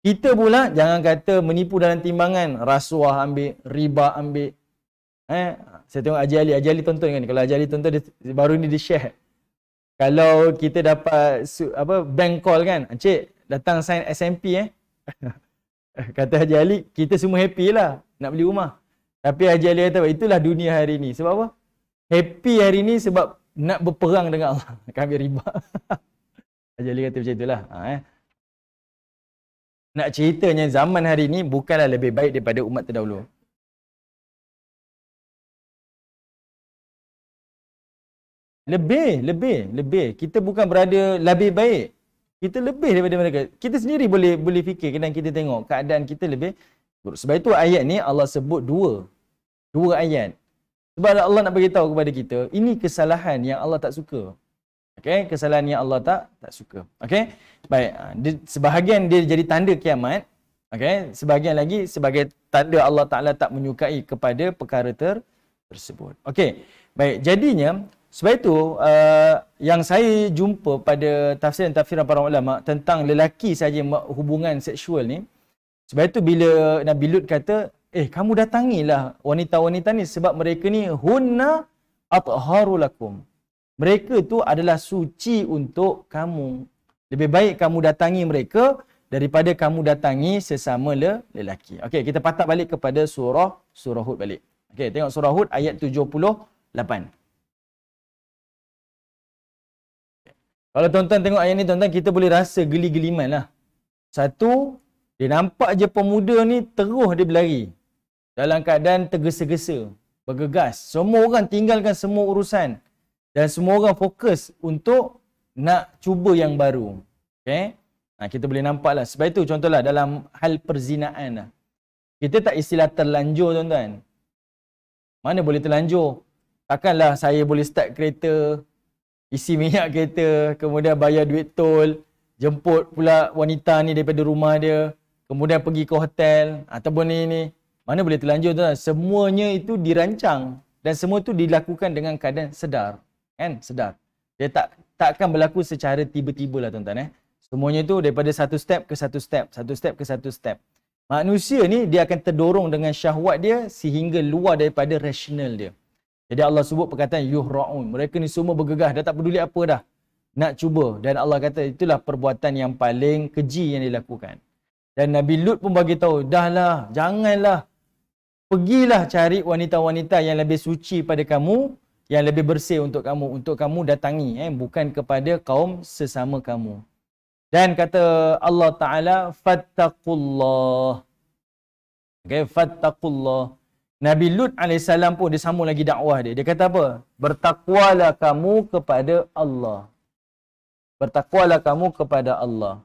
Kita pula jangan kata menipu dalam timbangan. Rasuah ambil, riba ambil. Saya tengok Haji Ali tonton kan. Kalau Haji Ali tonton, dia, baru ni dia share. Kalau kita dapat bank call kan. Encik, datang sign SMP Kata Haji Ali, kita semua happy lah nak beli rumah. Tapi Haji Ali kata, itulah dunia hari ni. Sebab apa? Happy hari ni sebab nak berperang dengan Allah. Nak ambil riba. Haji Ali kata macam itulah. Nak ceritanya zaman hari ni bukanlah lebih baik daripada umat terdahulu. Lebih. Kita bukan berada lebih baik. Kita lebih daripada mereka. Kita sendiri boleh fikir dan kita tengok keadaan kita lebih buruk. Sebab itu ayat ni Allah sebut dua ayat. Sebab Allah nak bagi tahu kepada kita, ini kesalahan yang Allah tak suka. Okey, kesalahan yang Allah tak suka. Okey. Baik, sebahagian dia jadi tanda kiamat. Okey, sebahagian lagi sebagai tanda Allah Taala tak menyukai kepada perkara tersebut. Okey. Baik, jadinya sebab itu yang saya jumpa pada tafsiran para ulama tentang lelaki saja hubungan seksual ni. Sebab itu bila Nabi Lut kata, kamu datangilah wanita-wanita ni sebab mereka ni hunna atharu lakum. Mereka tu adalah suci untuk kamu. Lebih baik kamu datangi mereka daripada kamu datangi sesama lelaki. Okey, kita patah balik kepada surah Hud balik. Okey, tengok surah Hud ayat 78. Kalau tuan-tuan tengok ayat ni, tuan-tuan, kita boleh rasa geli-geliman lah. Satu, dia nampak je pemuda ni terus dia berlari. Dalam keadaan tergesa-gesa, bergegas. Semua orang tinggalkan semua urusan. Dan semua orang fokus untuk nak cuba yang baru. Okay? Kita boleh nampak lah. Sebab itu contohlah dalam hal perzinaan lah. Kita tak istilah terlanjur, tuan-tuan. Mana boleh terlanjur? Takkanlah saya boleh start kereta, isi minyak kereta, kemudian bayar duit tol, jemput pula wanita ni daripada rumah dia, kemudian pergi ke hotel, ataupun ni. Mana boleh terlanjur, tuan-tuan? Semuanya itu dirancang dan semua itu dilakukan dengan keadaan sedar. Kan? Sedar. Dia tak akan berlaku secara tiba-tiba lah, tuan-tuan. Semuanya itu daripada satu step ke satu step, satu step ke satu step. Manusia ni dia akan terdorong dengan syahwat dia sehingga luar daripada rasional dia. Jadi Allah sebut perkataan yuhra'un. Mereka ni semua bergegas, dah tak peduli apa dah. Nak cuba. Dan Allah kata itulah perbuatan yang paling keji yang dilakukan. Dan Nabi Lut pun bagi tahu, dahlah, janganlah. Pergilah cari wanita-wanita yang lebih suci pada kamu, yang lebih bersih untuk kamu datangi, bukan kepada kaum sesama kamu. Dan kata Allah Ta'ala, fattaqullah. Okay, fattaqullah. Nabi Lut AS pun dia sambung lagi dakwah dia. Dia kata apa? Bertakwalah kamu kepada Allah. Bertakwalah kamu kepada Allah.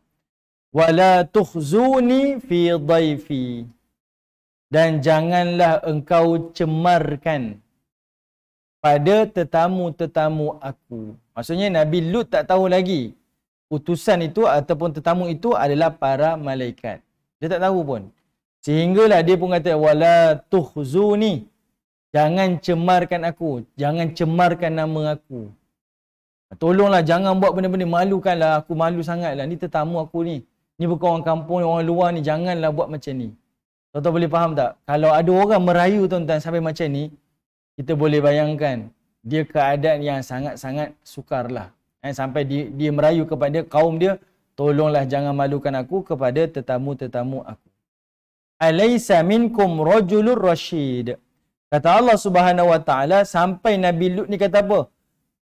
Wala tukhzuni fi dhaifi. Dan janganlah engkau cemarkan pada tetamu-tetamu aku. Maksudnya Nabi Lut tak tahu lagi utusan itu ataupun tetamu itu adalah para malaikat. Dia tak tahu pun. Sehinggalah dia pun kata, wala tukhzuni. Jangan cemarkan aku. Jangan cemarkan nama aku. Tolonglah jangan buat benda-benda malukanlah. Aku malu sangatlah. Ni tetamu aku ni. Ni bukan orang kampung, orang luar ni. Janganlah buat macam ni. Tuan-tuan boleh faham tak? Kalau ada orang merayu, tuan-tuan, sampai macam ni, kita boleh bayangkan dia keadaan yang sangat-sangat sukar lah. Sampai dia merayu kepada kaum dia, tolonglah jangan malukan aku kepada tetamu-tetamu aku. Alaysa minkum rajulur rasyid. Kata Allah Subhanahu Wa Taala, sampai Nabi Lut ni kata apa?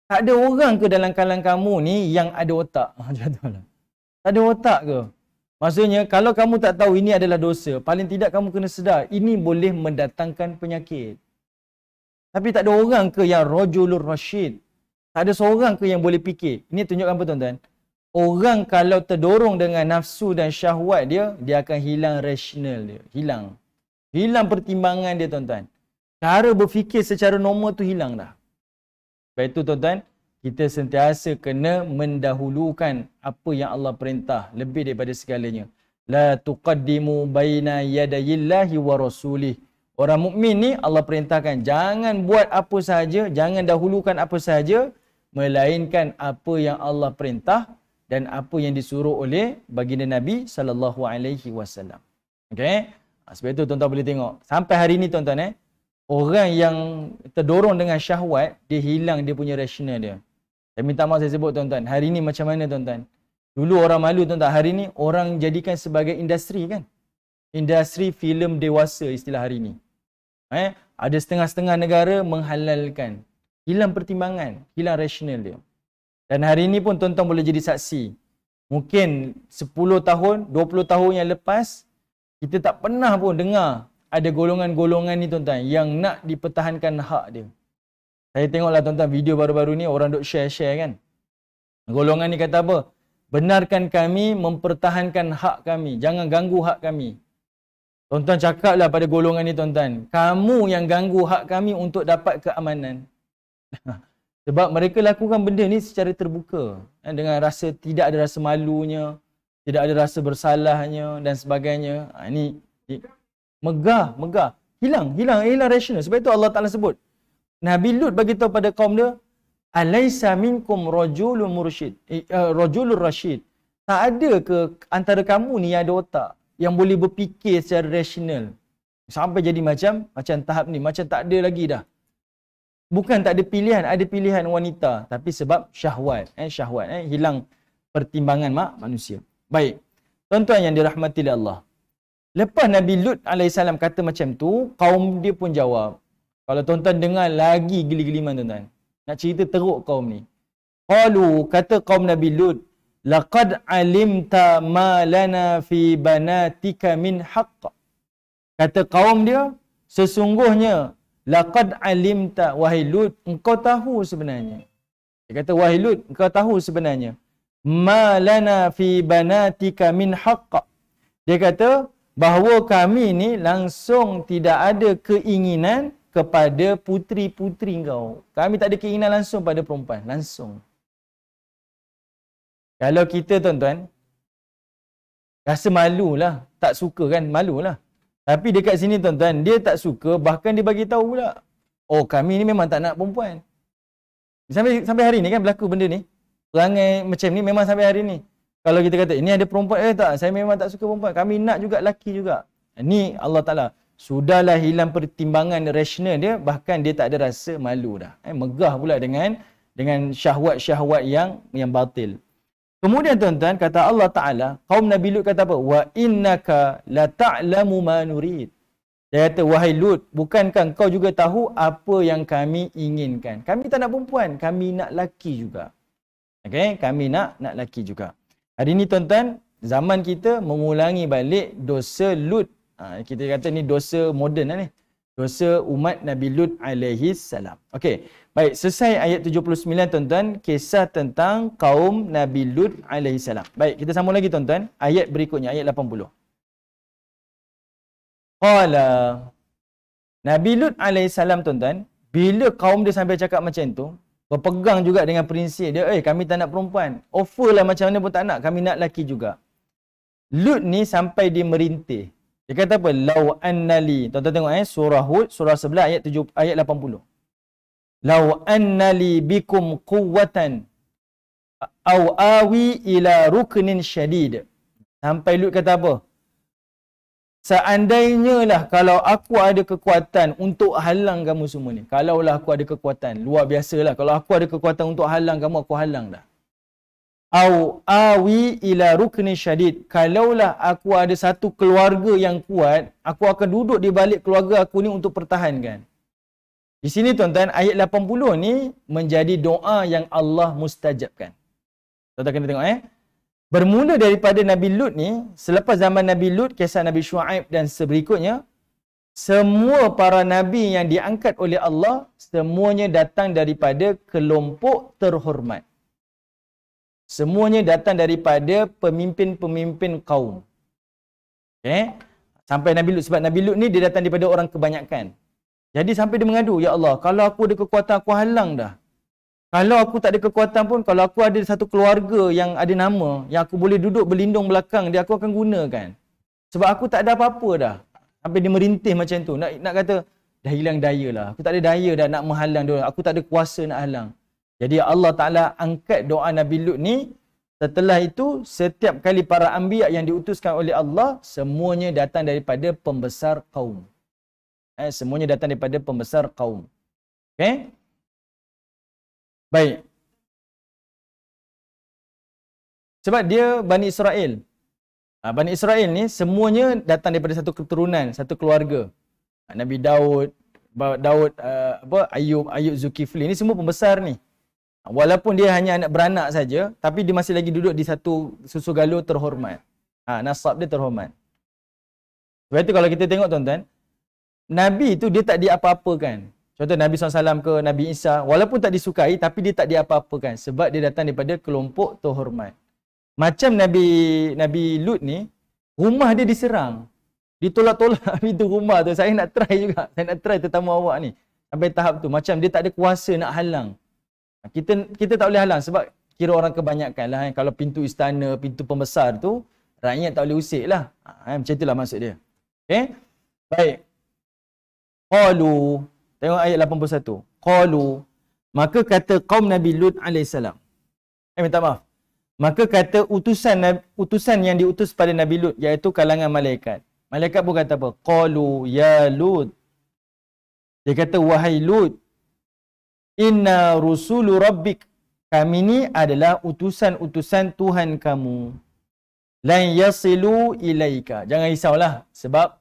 Tak ada orang ke dalam kalangan kamu ni yang ada otak? Tak ada otak ke? Maksudnya kalau kamu tak tahu ini adalah dosa, paling tidak kamu kena sedar ini boleh mendatangkan penyakit. Tapi tak ada orang ke yang rajulur rasyid? Tak ada seorang ke yang boleh fikir? Ini tunjukkan apa, tuan-tuan? Orang kalau terdorong dengan nafsu dan syahwat dia, dia akan hilang rasional dia. Hilang pertimbangan dia, tuan-tuan. Cara berfikir secara normal tu hilang dah. Sebab itu, tuan-tuan, kita sentiasa kena mendahulukan apa yang Allah perintah lebih daripada segalanya. La tuqaddimu baina yadayillahi wa rasulih. Orang mukmin ni Allah perintahkan jangan buat apa sahaja, jangan dahulukan apa sahaja melainkan apa yang Allah perintah dan apa yang disuruh oleh baginda Nabi sallallahu alaihi wasallam. Okey. Sebab itu tuan-tuan boleh tengok sampai hari ni tuan-tuan orang yang terdorong dengan syahwat dia hilang dia punya rasional dia. Saya minta maaf saya sebut tuan-tuan. Hari ni macam mana tuan-tuan? Dulu orang malu tuan-tuan. Hari ni orang jadikan sebagai industri kan. Industri filem dewasa istilah hari ni. Ada setengah-setengah negara menghalalkan. Hilang pertimbangan. Hilang rasional dia. Dan hari ni pun tuan-tuan boleh jadi saksi. Mungkin 10 tahun, 20 tahun yang lepas, kita tak pernah pun dengar ada golongan-golongan ni tuan-tuan yang nak dipertahankan hak dia. Saya tengoklah tuan-tuan video baru-baru ni orang duk share-share kan. Golongan ni kata apa? Benarkan kami mempertahankan hak kami. Jangan ganggu hak kami. Tuan-tuan cakaplah pada golongan ni tuan-tuan. Kamu yang ganggu hak kami untuk dapat keamanan. Sebab mereka lakukan benda ni secara terbuka. Dengan rasa tidak ada rasa malunya. Tidak ada rasa bersalahnya dan sebagainya. Ini megah. Hilang rasional. Sebab itu Allah Ta'ala sebut. Nabi Lut bagi tahu pada kaum dia, alaisa minkum rajulun mursyid, rajulur rasyid. Tak ada ke antara kamu ni yang ada otak, yang boleh berfikir secara rasional. Sampai jadi macam tahap ni, macam tak ada lagi dah. Bukan tak ada pilihan, ada pilihan wanita, tapi sebab syahwat, hilang pertimbangan manusia. Baik. Tuan-tuan yang dirahmati oleh Allah. Lepas Nabi Lut alaihissalam kata macam tu, kaum dia pun jawab. Kalau tuan-tuan dengar lagi geli-geliman tuan-tuan. Nak cerita teruk kaum ni. Qalu, kata kaum Nabi Lut, laqad alimta ma lana fi banatika min haqq. Kata kaum dia, sesungguhnya laqad alimta, wahai Lut, engkau tahu sebenarnya. Dia kata, wahai Lut, engkau tahu sebenarnya. Ma lana fi banatika min haqq. Dia kata, bahawa kami ni langsung tidak ada keinginan kepada puteri-puteri kau. Kami tak ada keinginan langsung pada perempuan. Langsung. Kalau kita tuan-tuan, rasa malulah. Tak suka kan? Malulah. Tapi dekat sini tuan-tuan, dia tak suka, bahkan dia bagi tahu pula. Oh, kami ni memang tak nak perempuan. Sampai hari ni kan berlaku benda ni. Perangai macam ni memang sampai hari ni. Kalau kita kata, ini ada perempuan, tak, saya memang tak suka perempuan. Kami nak juga lelaki juga. Ni Allah Ta'ala. Sudahlah hilang pertimbangan rasional dia, bahkan dia tak ada rasa malu dah. Megah pula dengan syahwat-syahwat yang batil. Kemudian tuan-tuan, kata Allah Ta'ala, kaum Nabi Lut kata apa? Wa innaka la ta'lamu ma nurid. Dia kata, wahai Lut, bukankah kau juga tahu apa yang kami inginkan? Kami tak nak perempuan, kami nak laki juga. Okay? Kami nak laki juga. Hari ni tuan-tuan, zaman kita mengulangi balik dosa Lut. Kita kata ni dosa moden lah ni. Dosa umat Nabi Lut alaihi salam. Okey. Baik, selesai ayat 79 tuan-tuan, kisah tentang kaum Nabi Lut alaihi salam. Baik, kita sambung lagi tuan-tuan, ayat berikutnya, ayat 80. Qala, Nabi Lut alaihi salam tuan-tuan, bila kaum dia sampai cakap macam tu, berpegang juga dengan prinsip dia, kami tak nak perempuan. Offer lah macam mana pun tak nak, kami nak laki juga. Lut ni sampai dia merintih. Dia kata apa? Lau annali. Tuan-tuan tengok surah Hud, surah 11 ayat 80. Lau annali bikum quwwatan au awi ila ruknin syadid. Sampai Lut kata apa? Seandainya lah kalau aku ada kekuatan untuk halang kamu semua ni. Kalaulah aku ada kekuatan, luar biasa lah. Kalau aku ada kekuatan untuk halang kamu, aku halang dah. Au awi ila ruknin syadid. Kalaulah aku ada satu keluarga yang kuat, aku akan duduk di balik keluarga aku ni untuk pertahankan. Di sini tuan-tuan, ayat 80 ni menjadi doa yang Allah mustajabkan. Tuan-tuan kena tengok Bermula daripada Nabi Lut ni, selepas zaman Nabi Lut, kisah Nabi Shu'aib dan seberikutnya, semua para nabi yang diangkat oleh Allah, semuanya datang daripada kelompok terhormat. Semuanya datang daripada pemimpin-pemimpin kaum. Okay? Sampai Nabi Lut, sebab Nabi Lut ni dia datang daripada orang kebanyakan. Jadi sampai dia mengadu, ya Allah, kalau aku ada kekuatan, aku halang dah. Kalau aku tak ada kekuatan pun, kalau aku ada satu keluarga yang ada nama, yang aku boleh duduk berlindung belakang dia, aku akan gunakan. Sebab aku tak ada apa-apa dah. Sampai dia merintih macam tu. Nak kata, dah hilang daya lah. Aku tak ada daya dah nak menghalang dia. Aku tak ada kuasa nak halang. Jadi Allah Ta'ala angkat doa Nabi Lut ni. Setelah itu, setiap kali para anbiya yang diutuskan oleh Allah, semuanya datang daripada pembesar kaum. Semuanya datang daripada pembesar kaum. Okay? Baik. Sebab dia Bani Israel. Bani Israel ni semuanya datang daripada satu keturunan, satu keluarga. Nabi Daud, Ayub Zulkifli ni semua pembesar ni. Walaupun dia hanya anak beranak saja, tapi dia masih lagi duduk di satu susu galur terhormat. Nasab dia terhormat. Sebab itu kalau kita tengok tuan-tuan, Nabi tu dia tak diapa-apakan. Contoh Nabi SAW ke Nabi Isa, walaupun tak disukai, tapi dia tak diapa-apakan. Sebab dia datang daripada kelompok terhormat. Macam Nabi Lut ni, rumah dia diserang. Ditolak-tolak pintu rumah tu. Saya nak try juga. Saya nak try tetamu awak ni. Sampai tahap tu. Macam dia tak ada kuasa nak halang. Kita tak boleh halang sebab kira orang kebanyakan lah. Kalau pintu istana, pintu pembesar tu, rakyat tak boleh usik lah. Macam itulah maksud dia. Okay? Baik. Qalu. Tengok ayat 81. Qalu. Maka kata kaum Nabi Lut AS. Minta maaf. Maka kata utusan yang diutus pada Nabi Lut, iaitu kalangan malaikat. Malaikat pun kata apa? Qalu ya Lut. Dia kata, wahai Lut, inna rusulu rabbik. Kami ni adalah utusan-utusan Tuhan kamu. Lan yasilu ilaika. Jangan risaulah. Sebab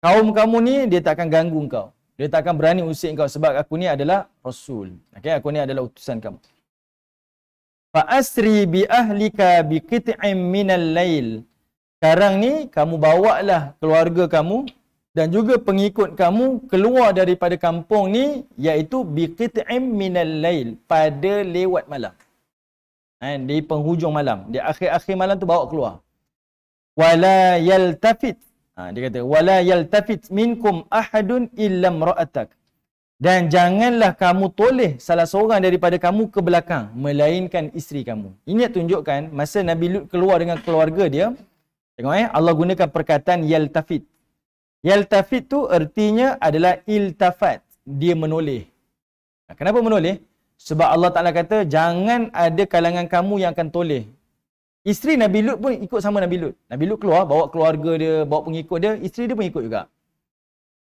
kaum kamu ni, dia tak akan ganggu kau. Dia tak akan berani usik kau. Sebab aku ni adalah Rasul. Okay? Aku ni adalah utusan kamu. Fa'asri bi ahlika bi qit'im minal lail. Sekarang ni kamu bawalah keluarga kamu dan juga pengikut kamu keluar daripada kampung ni, iaitu bi qit'im minal lail, pada lewat malam. Di penghujung malam, di akhir-akhir malam tu bawa keluar. Wala yaltafit. Dia kata wala yaltafit minkum ahadun illa imra'atak. Dan janganlah kamu toleh salah seorang daripada kamu ke belakang, melainkan isteri kamu. Ini tunjukkan masa Nabi Lut keluar dengan keluarga dia. Tengok Allah gunakan perkataan yaltafit. Yaltafit tu artinya adalah iltafat. Dia menoleh. Kenapa menoleh? Sebab Allah Ta'ala kata, jangan ada kalangan kamu yang akan toleh. Isteri Nabi Lut pun ikut sama Nabi Lut. Nabi Lut keluar, bawa keluarga dia, bawa pengikut dia, isteri dia pun ikut juga.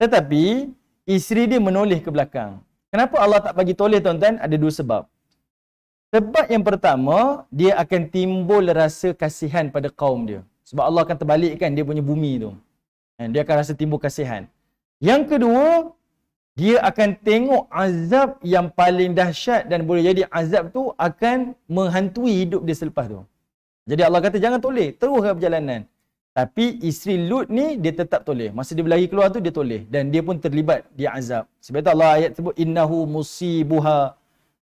Tetapi isteri dia menoleh ke belakang. Kenapa Allah tak bagi toleh, tuan-tuan? Ada dua sebab. Sebab yang pertama, dia akan timbul rasa kasihan pada kaum dia. Sebab Allah akan terbalikkan dia punya bumi tu. Dia akan rasa timbul kasihan. Yang kedua, dia akan tengok azab yang paling dahsyat dan boleh jadi azab tu akan menghantui hidup dia selepas tu. Jadi Allah kata jangan toleh, teruskan perjalanan. Tapi isteri Lut ni dia tetap toleh. Masa dia berlari keluar tu dia toleh dan dia pun terlibat dia azab. Sebab itu Allah ayat sebut innahu musibuha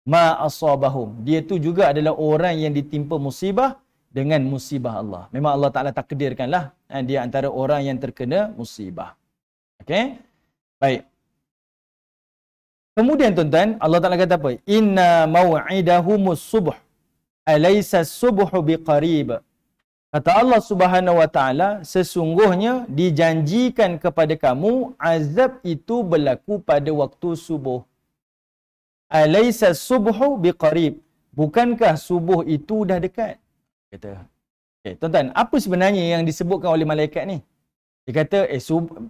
ma asabahum. Dia tu juga adalah orang yang ditimpa musibah dengan musibah Allah. Memang Allah Ta'ala takdirkanlah dia antara orang yang terkena musibah. Okey? Baik. Kemudian tuan-tuan, Allah Ta'ala kata apa? Inna maw'idahumus subuh. Alaysa subuhu biqarib. Kata Allah Subhanahu Wa Ta'ala, sesungguhnya dijanjikan kepada kamu azab itu berlaku pada waktu subuh. Alaysa subuhu biqarib. Bukankah subuh itu dah dekat? Kata. Okay, tuan-tuan, apa sebenarnya yang disebutkan oleh malaikat ni? Dia kata,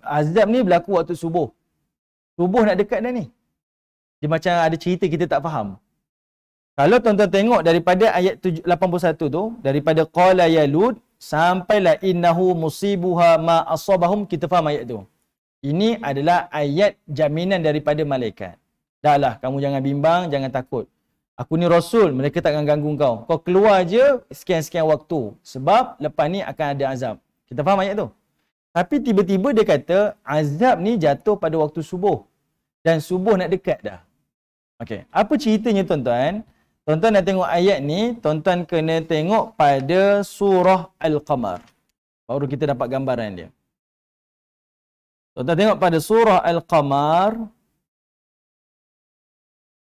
azab ni berlaku waktu subuh. Subuh nak dekat dah ni. Dia macam ada cerita kita tak faham. Kalau tuan-tuan tengok daripada ayat 81 tu, daripada qala ya Lut sampailah innahu musibuha ma asabahum, kita faham ayat tu. Ini adalah ayat jaminan daripada malaikat. Dahlah, kamu jangan bimbang, jangan takut. Aku ni Rasul, mereka tak akan ganggu kau. Kau keluar je sekian-sekian waktu. Sebab lepas ni akan ada azab. Kita faham ayat tu? Tapi tiba-tiba dia kata, azab ni jatuh pada waktu subuh. Dan subuh nak dekat dah. Okey, apa ceritanya tuan-tuan? Tuan-tuan nak tengok ayat ni, tuan-tuan kena tengok pada surah Al-Qamar. Baru kita dapat gambaran dia. Tuan-tuan tengok pada surah Al-Qamar.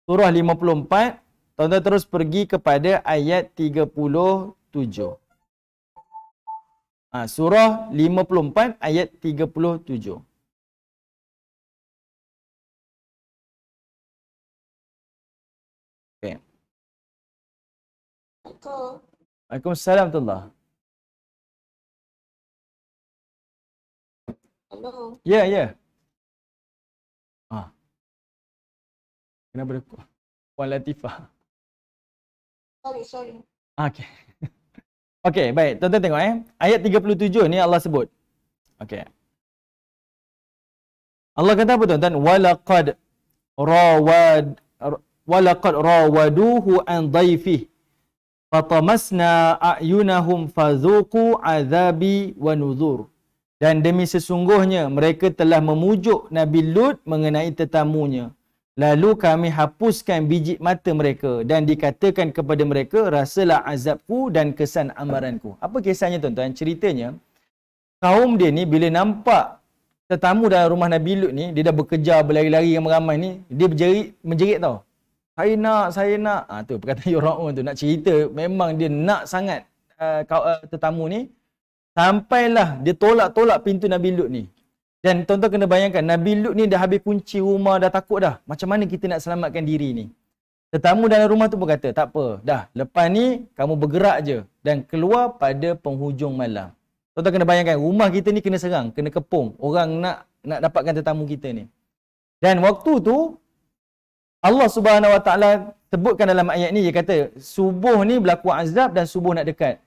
Surah 54 tuan-tuan terus pergi kepada ayat 37. Surah 54 ayat 37. Okay. Waalaikumsalam warahmatullah. Hello. Ya, ya. Kenapa dia Puan Latifah? Sorry. Okey. Okey, baik. Tuan-tuan tengok Ayat 37 ni Allah sebut. Okey. Allah kata apa tuan-tuan? Walaqad rawaduhu an dhaifih fatamasna a'yunahum fadhuqu azabi wa nuzur. Dan demi sesungguhnya mereka telah memujuk Nabi Lut mengenai tetamunya. Lalu kami hapuskan biji mata mereka dan dikatakan kepada mereka, rasalah azabku dan kesan amaranku. Apa kisahnya tuan-tuan? Ceritanya, kaum dia ni bila nampak tetamu dalam rumah Nabi Lut ni, dia dah berkejar berlari-lari ramai-ramai ni, dia menjerit tau. Saya nak. Tu perkataan Yura'un tu, nak cerita memang dia nak sangat tetamu ni. Sampailah dia tolak-tolak pintu Nabi Lut ni. Dan tuan-tuan kena bayangkan, Nabi Lut ni dah habis kunci rumah, dah takut dah. Macam mana kita nak selamatkan diri ni? Tetamu dalam rumah tu pun kata, tak apa, dah, lepas ni kamu bergerak je dan keluar pada penghujung malam. Tuan-tuan kena bayangkan, rumah kita ni kena serang, kena kepung. Orang nak dapatkan tetamu kita ni. Dan waktu tu, Allah Subhanahu Wa Taala sebutkan dalam ayat ni, dia kata, subuh ni berlaku azab dan subuh nak dekat.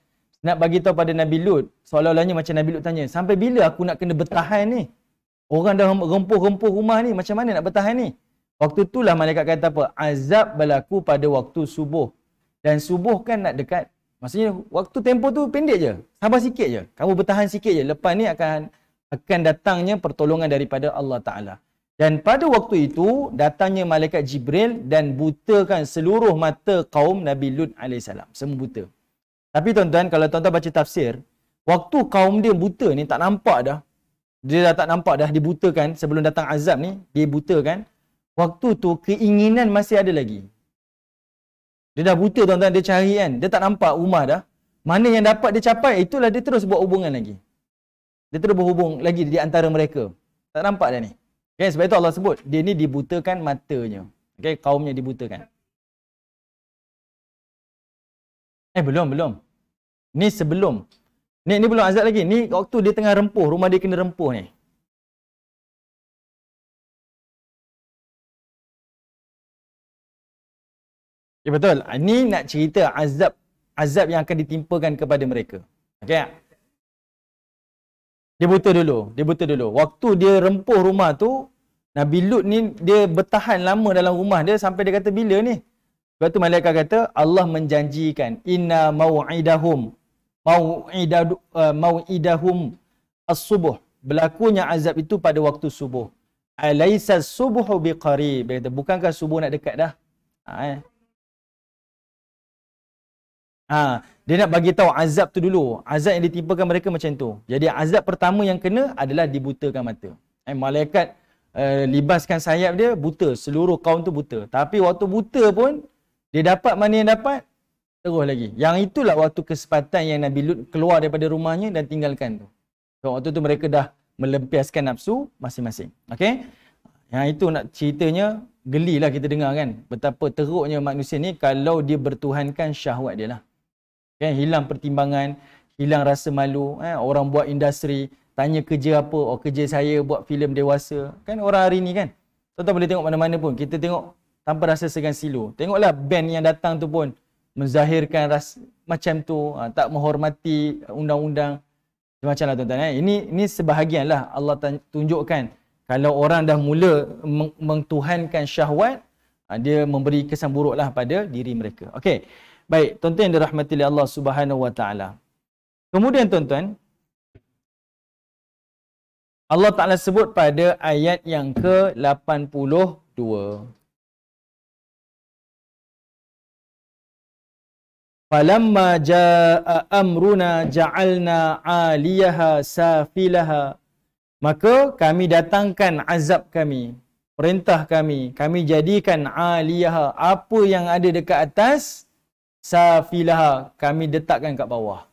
Nak bagi tahu pada Nabi Lut, seolah-olahnya macam Nabi Lut tanya, sampai bila aku nak kena bertahan ni? Orang dah rempuh-rempuh rumah ni, macam mana nak bertahan ni? Waktu itulah malaikat kata apa? Azab berlaku pada waktu subuh. Dan subuh kan nak dekat. Maksudnya waktu tempoh tu pendek je. Sabar sikit je. Kamu bertahan sikit je. Lepas ni akan datangnya pertolongan daripada Allah Ta'ala. Dan pada waktu itu, datangnya malaikat Jibril dan butakan seluruh mata kaum Nabi Lut AS. Semua buta. Tapi tuan-tuan, kalau tuan-tuan baca tafsir, waktu kaum dia buta ni tak nampak dah. Dia dah tak nampak dah, dibutakan sebelum datang azab ni, dia butakan. Waktu tu keinginan masih ada lagi. Dia dah buta tuan-tuan, dia cari kan, dia tak nampak rumah dah. Mana yang dapat dia capai, itulah dia terus buat hubungan lagi. Dia terus berhubung lagi di antara mereka. Tak nampak dah ni. Okay, sebab itu Allah sebut, dia ni dibutakan matanya. Okay, kaumnya dibutakan. Belum. Ni sebelum. Ni belum azab lagi. Ni waktu dia tengah rempuh, rumah dia kena rempuh ni. Ya betul. Ni nak cerita azab yang akan ditimpakan kepada mereka. Okey. Dia buta dulu. Waktu dia rempuh rumah tu, Nabi Lut ni dia bertahan lama dalam rumah dia sampai dia kata bila ni? Sebab tu malaikat kata Allah menjanjikan inna mau'idahum as-subuh. Berlakunya azab itu pada waktu subuh. Alaysa subuhu biqarib. Dia kata bukankah subuh nak dekat dah? Dia nak bagi tahu azab tu dulu. Azab yang ditimpakan mereka macam tu. Jadi azab pertama yang kena adalah dibutakan mata. Malaikat libaskan sayap dia, buta. Seluruh kaum tu buta. Tapi waktu buta pun, dia dapat mana yang dapat, terus lagi. Yang itulah waktu kesempatan yang Nabi Lut keluar daripada rumahnya dan tinggalkan tu. So, waktu tu mereka dah melempiaskan nafsu masing-masing. Okey? Yang itu nak ceritanya, gelilah kita dengar kan. Betapa teruknya manusia ni kalau dia bertuhankan syahwat dia lah. Okay? Hilang pertimbangan, hilang rasa malu. Orang buat industri, tanya kerja apa, kerja saya buat filem dewasa. Kan orang hari ni kan. Tuan-tuan boleh tengok mana-mana pun. Kita tengok tanpa rasa segan silu. Tengoklah band yang datang tu pun menzahirkan rasa macam tu, tak menghormati undang-undang. Macamlah tuan-tuan. Ini sebahagian lah Allah tunjukkan. Kalau orang dah mula mengtuhankan syahwat, dia memberi kesan buruk lah pada diri mereka. Okey. Baik, tuan-tuan yang dirahmati oleh Allah Subhanahu Wa Taala. Kemudian tuan-tuan, Allah Ta'ala sebut pada ayat yang ke-82. Falamma jaa amruna ja'alna 'aliyaha safilaha. Maka kami datangkan azab kami. perintah kami jadikan aliyaha, apa yang ada dekat atas, safilaha, kami letakkan kat bawah.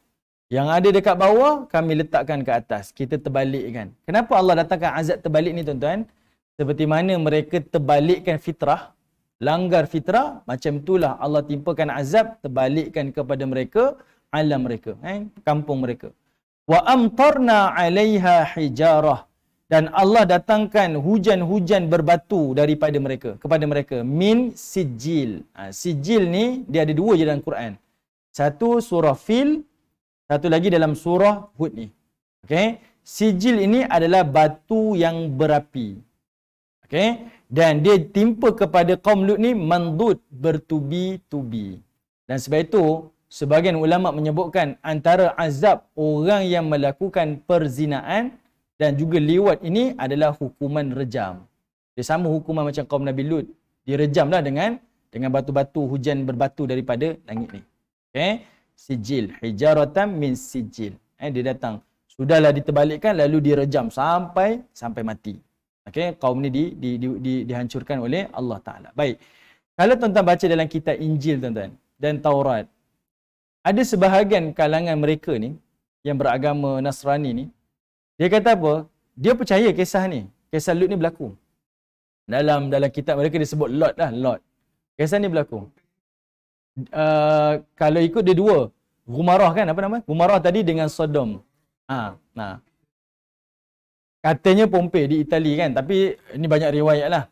Yang ada dekat bawah, kami letakkan ke atas. Kita terbalikkan. Kenapa Allah datangkan azab terbalik ni tuan-tuan? Seperti mana mereka terbalikkan fitrah, langgar fitrah, macam itulah Allah timpakan azab, terbalikkan kepada mereka, alam mereka, kampung mereka. Wa amtarna 'alaiha hijarah, dan Allah datangkan hujan-hujan berbatu daripada mereka, kepada mereka, min sijil. Sijil ni dia ada dua je dalam Quran. Satu surah Fil, satu lagi dalam surah Hud ni. Okey, sijil ini adalah batu yang berapi. Okey, dan dia timpa kepada kaum Lut ni mandud, bertubi-tubi. Dan sebab itu sebahagian ulama menyebutkan antara azab orang yang melakukan perzinaan dan juga liwat ini adalah hukuman rejam. Dia sama hukuman macam kaum Nabi Lut. Direjamlah dengan batu-batu, hujan berbatu daripada langit ni. Okey, sijil, hijaratan min sijil. Dia datang, sudahlah diterbalikkan lalu direjam sampai mati. Okey, kaum ni dihancurkan oleh Allah Taala. Baik. Kalau tuan-tuan baca dalam kitab Injil tuan-tuan dan Taurat, ada sebahagian kalangan mereka ni yang beragama Nasrani ni, dia kata apa? Dia percaya kisah ni, kisah Lut ni berlaku. Dalam kitab mereka disebut Lot lah, Lot. Kisah ni berlaku. Kalau ikut dia dua, Gumarah kan, apa nama? Gumarah tadi dengan Sodom. Katanya Pompei di Itali kan, tapi ini banyak riwayat lah.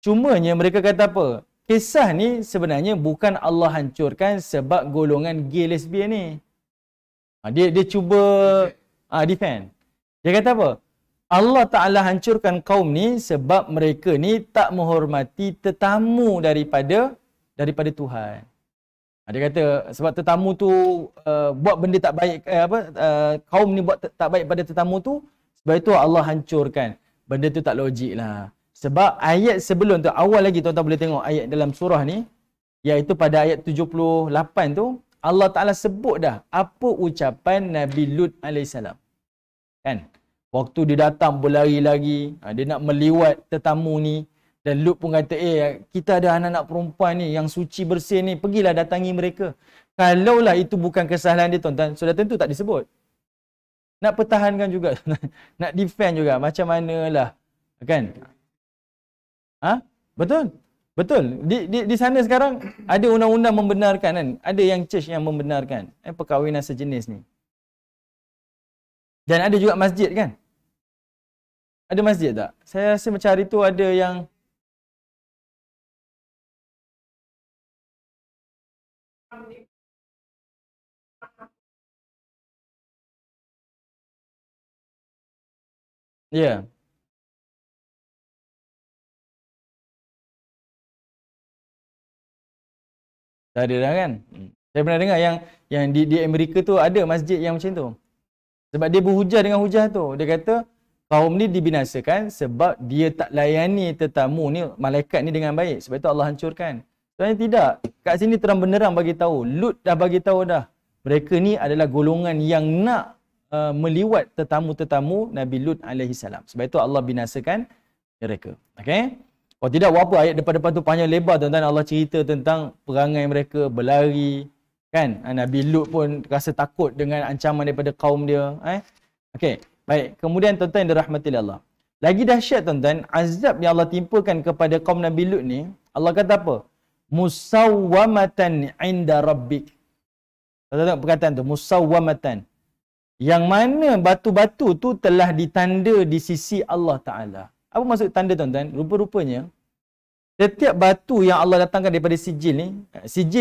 Cumanya mereka kata apa? Kisah ni sebenarnya bukan Allah hancurkan sebab golongan gay lesbian ni. Dia cuba defend. Dia kata apa? Allah Ta'ala hancurkan kaum ni sebab mereka ni tak menghormati tetamu daripada Tuhan. Dia kata sebab tetamu tu buat benda tak baik, kaum ni buat tak baik pada tetamu tu, sebab itu Allah hancurkan. Benda tu tak logik lah. Sebab ayat sebelum tu, awal lagi tuan-tuan boleh tengok ayat dalam surah ni, iaitu pada ayat 78 tu, Allah Ta'ala sebut dah apa ucapan Nabi Lut AS. Kan? Waktu dia datang berlari-lari, dia nak meliwat tetamu ni, dan Lut pun kata, kita ada anak-anak perempuan ni yang suci bersih ni, pergilah datangi mereka. Kalaulah itu bukan kesalahan dia tuan-tuan, sudah tentu tak disebut. Nak pertahankan juga, nak defend juga, macam manalah. Kan? Betul? Betul. Di sana sekarang ada undang-undang membenarkan kan. Ada yang church yang membenarkan perkahwinan sejenis ni. Dan ada juga masjid kan? Ada masjid tak? Saya rasa macam hari tu ada yang ya. Tak ada dah kan? Saya pernah dengar yang di Amerika tu ada masjid yang macam tu. Sebab dia berhujah dengan hujah tu. Dia kata kaum ni dibinasakan sebab dia tak layani tetamu ni, malaikat ni dengan baik. Sebab itu Allah hancurkan. Sebenarnya tidak. Kat sini terang benerang bagi tahu. Lut dah bagi tahu dah. Mereka ni adalah golongan yang nak meliwat tetamu-tetamu Nabi Lut AS. Sebab itu Allah binasakan mereka. Okey? Kalau tidak, apa ayat depan-depan tu panjang lebar tuan-tuan. Allah cerita tentang perangai mereka, berlari. Kan? Nabi Lut pun rasa takut dengan ancaman daripada kaum dia. Okey. Baik. Kemudian tuan-tuan yang dirahmati Allah. Lagi dahsyat tuan-tuan, azab yang Allah timpakan kepada kaum Nabi Lut ni, Allah kata apa? Musawwamatan inda rabbik. Tuan-tuan tengok perkataan tu. Musawwamatan. Yang mana batu-batu tu telah ditanda di sisi Allah Ta'ala. Apa maksud tanda tuan-tuan? Rupa-rupanya, setiap batu yang Allah datangkan daripada sijil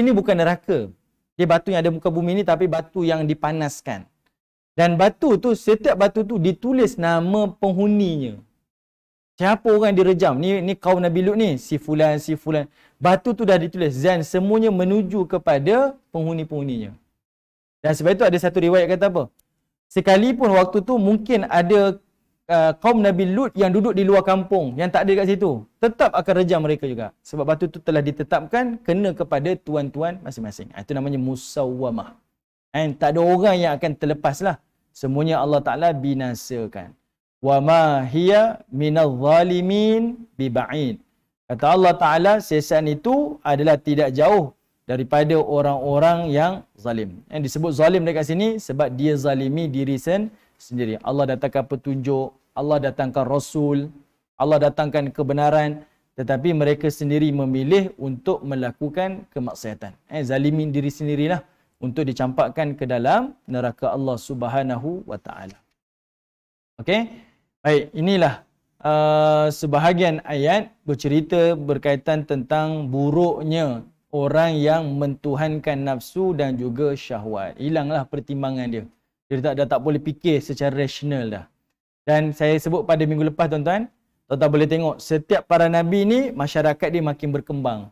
ni bukan neraka. Dia batu yang ada muka bumi ni, tapi batu yang dipanaskan. Dan batu tu, setiap batu tu ditulis nama penghuninya. Siapa orang direjam? Ni kaum Nabi Lut ni, si fulan. Batu tu dah ditulis dan semuanya menuju kepada penghuni-penghuninya. Dan sebab itu ada satu riwayat kata apa? Sekalipun waktu tu mungkin ada kaum Nabi Lut yang duduk di luar kampung, yang tak ada kat situ, tetap akan rejam mereka juga. Sebab batu tu telah ditetapkan kena kepada tuan-tuan masing-masing. Itu namanya musawwamah. Tak ada orang yang akan terlepas lah. Semuanya Allah Ta'ala binasakan. wa ma hiya minadh zalimin biba'id. Kata Allah Ta'ala, sesat itu adalah tidak jauh daripada orang-orang yang zalim. Yang disebut zalim dekat sini sebab dia zalimi diri sendiri. Allah datangkan petunjuk, Allah datangkan Rasul, Allah datangkan kebenaran, tetapi mereka sendiri memilih untuk melakukan kemaksiatan. Zalimin diri sendirilah untuk dicampakkan ke dalam neraka Allah Subhanahu wa Ta'ala. Okey? Baik, inilah sebahagian ayat bercerita berkaitan tentang buruknya orang yang mentuhankan nafsu dan juga syahwat. Hilanglah pertimbangan dia. Dia dah tak boleh fikir secara rasional dah. Dan saya sebut pada minggu lepas tuan-tuan, tuan-tuan boleh tengok setiap para nabi ni masyarakat dia makin berkembang.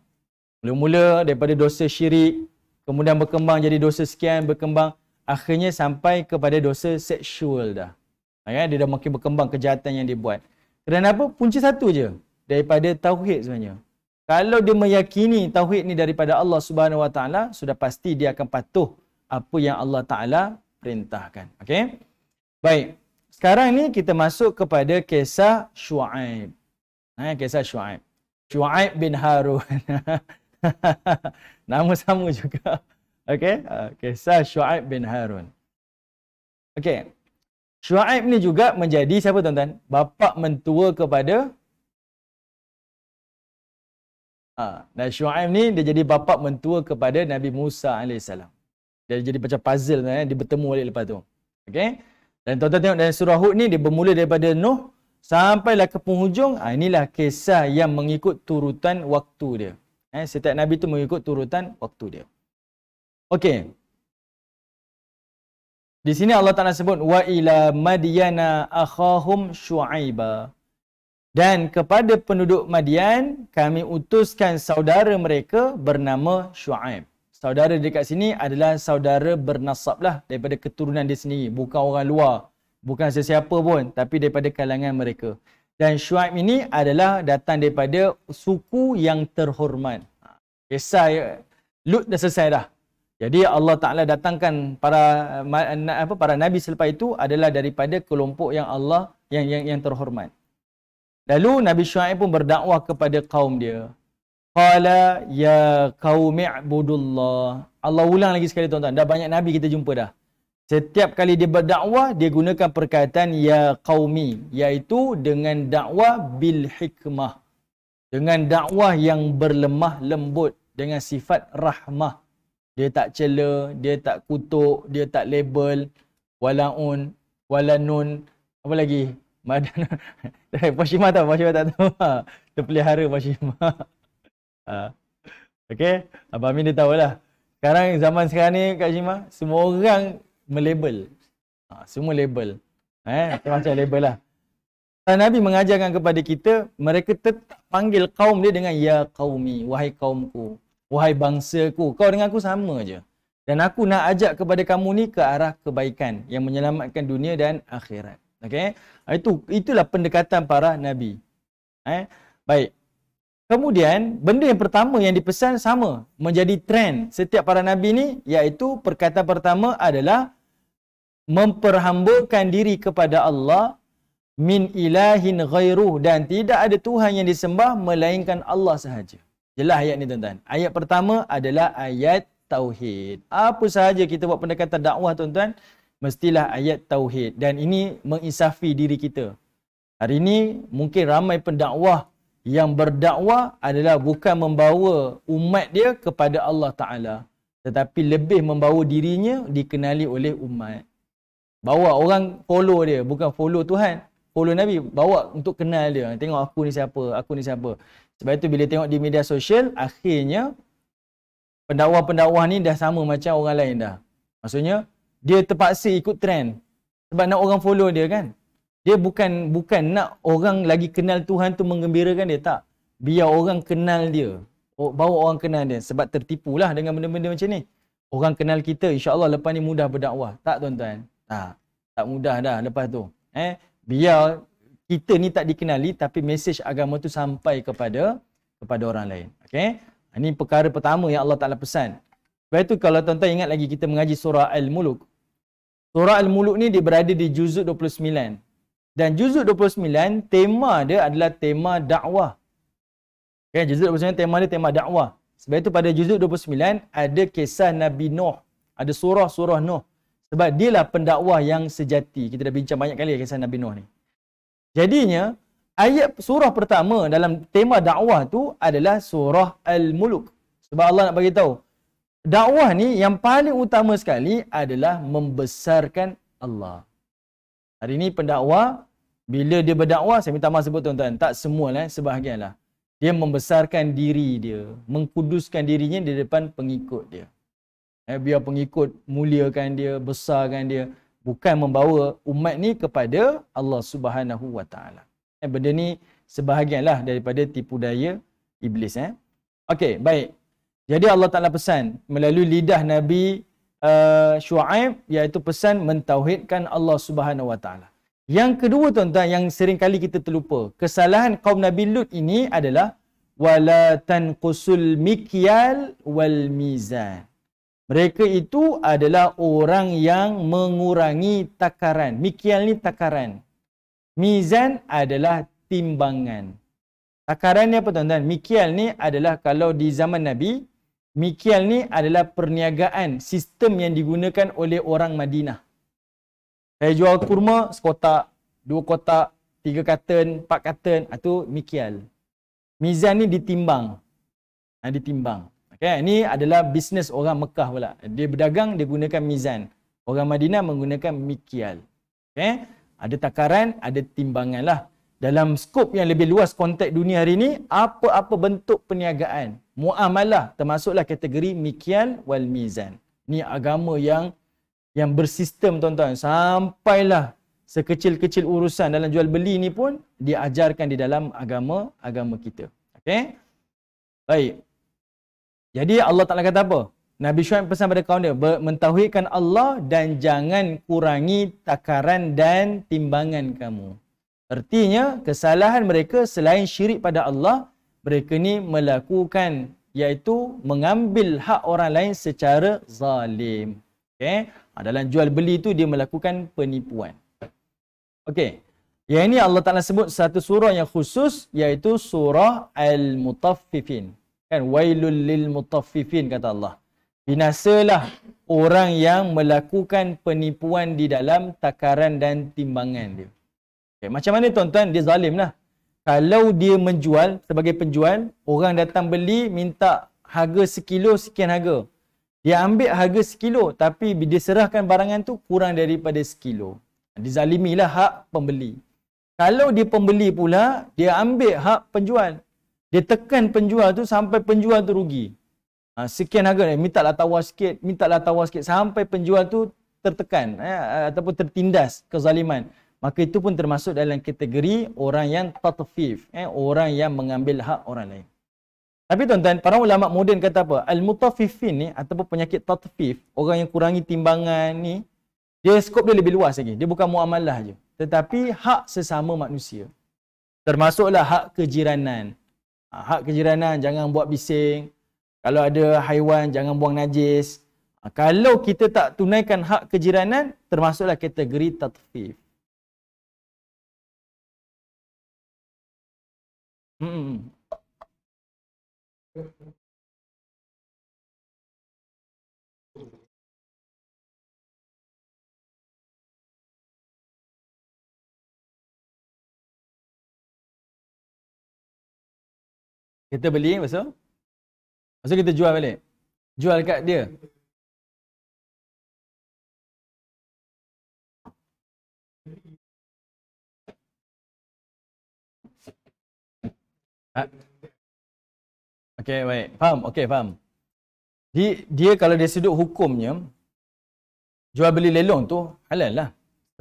Mula-mula daripada dosa syirik, kemudian berkembang jadi dosa sekian, berkembang akhirnya sampai kepada dosa seksual dah. Ya, dia dah makin berkembang kejahatan yang dia buat. Kenapa? Punca satu je, daripada tauhid sebenarnya. Kalau dia meyakini tauhid ni daripada Allah Subhanahu Wa Taala, sudah pasti dia akan patuh apa yang Allah Taala perintahkan. Okey? Baik. Sekarang ni kita masuk kepada kisah Syuaib. Kisah Syuaib. Syuaib bin Harun. Nama sama juga. Okey? Kisah Syuaib bin Harun. Okey. Syuaib ni juga menjadi siapa tuan-tuan? Bapa mentua kepada dan Syuaib ni dia jadi bapa mentua kepada Nabi Musa AS. Dia jadi macam puzzle dia bertemu balik lepas tu. Okey? Dan tuan-tuan tengok dalam surah Hud ni dia bermula daripada Nuh sampailah ke penghujung. Inilah kisah yang mengikut turutan waktu dia. Setiap nabi tu mengikut turutan waktu dia. Okey. Di sini Allah Taala sebut wa ila madyana akhahum syuaiba. Dan kepada penduduk Madian kami utuskan saudara mereka bernama Syuaib. Saudara dekat sini adalah saudara bernasab lah daripada keturunan dia sendiri, bukan orang luar, bukan sesiapa pun, tapi daripada kalangan mereka. Dan Syuaib ini adalah datang daripada suku yang terhormat. Kisah Lut dah selesai dah. Jadi Allah Taala datangkan para nabi selepas itu adalah daripada kelompok yang Allah yang terhormat. Lalu Nabi Syuaib pun berdakwah kepada kaum dia. Qala ya qaumi ibudullah. Allah ulang lagi sekali tuan-tuan. Dah banyak nabi kita jumpa dah. Setiap kali dia berdakwah, dia gunakan perkataan ya qaumi, iaitu dengan dakwah bil hikmah. Dengan dakwah yang berlemah lembut, dengan sifat rahmah. Dia tak cela, dia tak kutuk, dia tak label, walaun, walanun, apa lagi? Pak Syimah tahu, Pak Syimah tak tahu. Terpelihara Pak Syimah. Okey, Abang Amin dia tahulah. Sekarang zaman sekarang ni Kak Syimah, semua orang melabel. Semua label. Macam label lah. Nabi mengajarkan kepada kita, mereka tetap panggil kaum dia dengan ya qaumi, wahai kaumku, wahai bangsaku. Kau dengan aku sama je. Dan aku nak ajak kepada kamu ni ke arah kebaikan yang menyelamatkan dunia dan akhirat. Okey? Itulah pendekatan para nabi. Baik. Kemudian benda yang pertama yang dipesan sama, menjadi trend setiap para nabi ni, iaitu perkataan pertama adalah memperhambakan diri kepada Allah, min ilahin ghairuh, dan tidak ada Tuhan yang disembah melainkan Allah sahaja. Jelas ayat ni tuan-tuan. Ayat pertama adalah ayat tauhid. Apa sahaja kita buat pendekatan dakwah tuan-tuan, mestilah ayat tauhid, dan ini menginsafi diri kita. Hari ini mungkin ramai pendakwah yang berdakwah adalah bukan membawa umat dia kepada Allah Ta'ala, tetapi lebih membawa dirinya dikenali oleh umat. Bawa orang follow dia, bukan follow Tuhan. Follow Nabi, bawa untuk kenal dia. Tengok aku ni siapa, aku ni siapa. Sebab itu bila tengok di media sosial, akhirnya pendakwah-pendakwah ni dah sama macam orang lain dah. Maksudnya, dia terpaksa ikut trend. Sebab nak orang follow dia kan. Dia bukan nak orang lagi kenal Tuhan tu menggembirakan dia, tak. Biar orang kenal dia. Bawa orang kenal dia. Sebab tertipulah dengan benda-benda macam ni. Orang kenal kita, insya-Allah lepas ni mudah berdakwah. Tak tuan-tuan? Tak mudah dah lepas tu. Biar kita ni tak dikenali, tapi mesej agama tu sampai kepada orang lain. Okey? Ini perkara pertama yang Allah Ta'ala pesan. Sebab itu kalau tuan-tuan ingat lagi kita mengaji surah Al-Muluk. Surah Al-Muluk ni dia berada di juzuk 29. Dan juzuk 29, tema dia adalah tema dakwah. Okay, juzuk 29 tema dia tema dakwah. Sebab itu pada juzuk 29 ada kisah Nabi Nuh. Ada surah-surah Nuh. Sebab dialah pendakwah yang sejati. Kita dah bincang banyak kali kisah Nabi Nuh ni. Jadinya, ayat surah pertama dalam tema dakwah tu adalah surah Al-Muluk. Sebab Allah nak bagi tahu, dakwah ni yang paling utama sekali adalah membesarkan Allah. Hari ni pendakwah, bila dia berdakwah, saya minta maaf sebut tuan-tuan, tak semua lah, sebahagian lah. Dia membesarkan diri dia, mengkuduskan dirinya di depan pengikut dia. Biar pengikut muliakan dia, besarkan dia. Bukan membawa umat ni kepada Allah Subhanahu Wa Taala. Benda ni sebahagian lah daripada tipu daya iblis. Okey, baik. Jadi Allah Ta'ala pesan melalui lidah Nabi Shu'aib, iaitu pesan mentauhidkan Allah Subhanahu Wa Taala. Yang kedua tuan-tuan, yang sering kali kita terlupa, kesalahan kaum Nabi Lut ini adalah wala tanqusul mikyal wal mizan. Mereka itu adalah orang yang mengurangi takaran. Mikyal ni takaran. Mizan adalah timbangan. Takaran ni apa tuan-tuan? Mikyal ni adalah kalau di zaman Nabi, mikyal ni adalah perniagaan, sistem yang digunakan oleh orang Madinah. Saya jual kurma sekotak, 2 kotak, 3 karton, 4 karton, itu mikyal. Mizan ni ditimbang. Ditimbang. Okay, ini adalah bisnes orang Mekah pula. Dia berdagang, dia gunakan mizan. Orang Madinah menggunakan mikyal. Okay? Ada takaran, ada timbangan lah. Dalam skop yang lebih luas konteks dunia hari ini, apa-apa bentuk perniagaan, muamalah, termasuklah kategori mikyal wal mizan. Ini agama yang bersistem tuan-tuan. Sampailah sekecil-kecil urusan dalam jual beli ni pun diajarkan di dalam agama kita. Okey? Baik. Jadi Allah Ta'ala kata apa? Nabi Shu'aib pesan pada kaum dia, mentauhidkan Allah dan jangan kurangi takaran dan timbangan kamu. Artinya, kesalahan mereka selain syirik pada Allah, mereka ni melakukan, iaitu mengambil hak orang lain secara zalim. Okay? Dalam jual beli itu dia melakukan penipuan. Okey. Yang ini Allah Ta'ala sebut satu surah yang khusus, iaitu surah Al-Mutaffifin. Kan, wailul lil mutaffifin kata Allah. Binasalah orang yang melakukan penipuan di dalam takaran dan timbangan dia. Okay, macam mana tuan-tuan? Dia zalim lah. Kalau dia menjual sebagai penjual, orang datang beli minta harga sekilo sekian harga. Dia ambil harga sekilo, tapi dia serahkan barangan tu kurang daripada sekilo. Dizalimilah hak pembeli. Kalau dia pembeli pula, dia ambil hak penjual. Dia tekan penjual tu sampai penjual tu rugi. Sekian harga ni, mintalah tawar sikit sampai penjual tu tertekan ataupun tertindas kezaliman. Maka itu pun termasuk dalam kategori orang yang tatfif, orang yang mengambil hak orang lain. Tapi tuan-tuan, para ulama moden kata apa? Al-mutaffifin ni ataupun penyakit tatfif, orang yang kurangi timbangan ni, dia skop dia lebih luas lagi. Dia bukan muamalah je, tetapi hak sesama manusia. Termasuklah hak kejiranan. Hak kejiranan, jangan buat bising. Kalau ada haiwan, jangan buang najis. Kalau kita tak tunaikan hak kejiranan, termasuklah kategori tatfif. Kita beli, lepas tu kita jual balik. Jual kat dia. Okey, baik. Faham? Okey, faham. Dia kalau dari sudut hukumnya, jual beli lelong tu halal lah.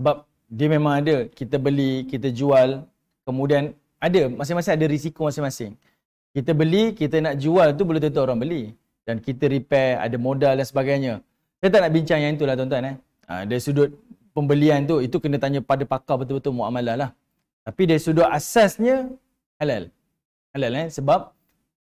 Sebab dia memang ada, kita beli, kita jual, kemudian ada, masing-masing ada risiko masing-masing. Kita beli, kita nak jual tu belum tentu orang beli. Dan kita repair, ada modal dan sebagainya. Saya tak nak bincang yang itulah tuan-tuan. Dari sudut pembelian tu, itu kena tanya pada pakar betul-betul muamalah lah. Tapi dari sudut asasnya, halal. Halal sebab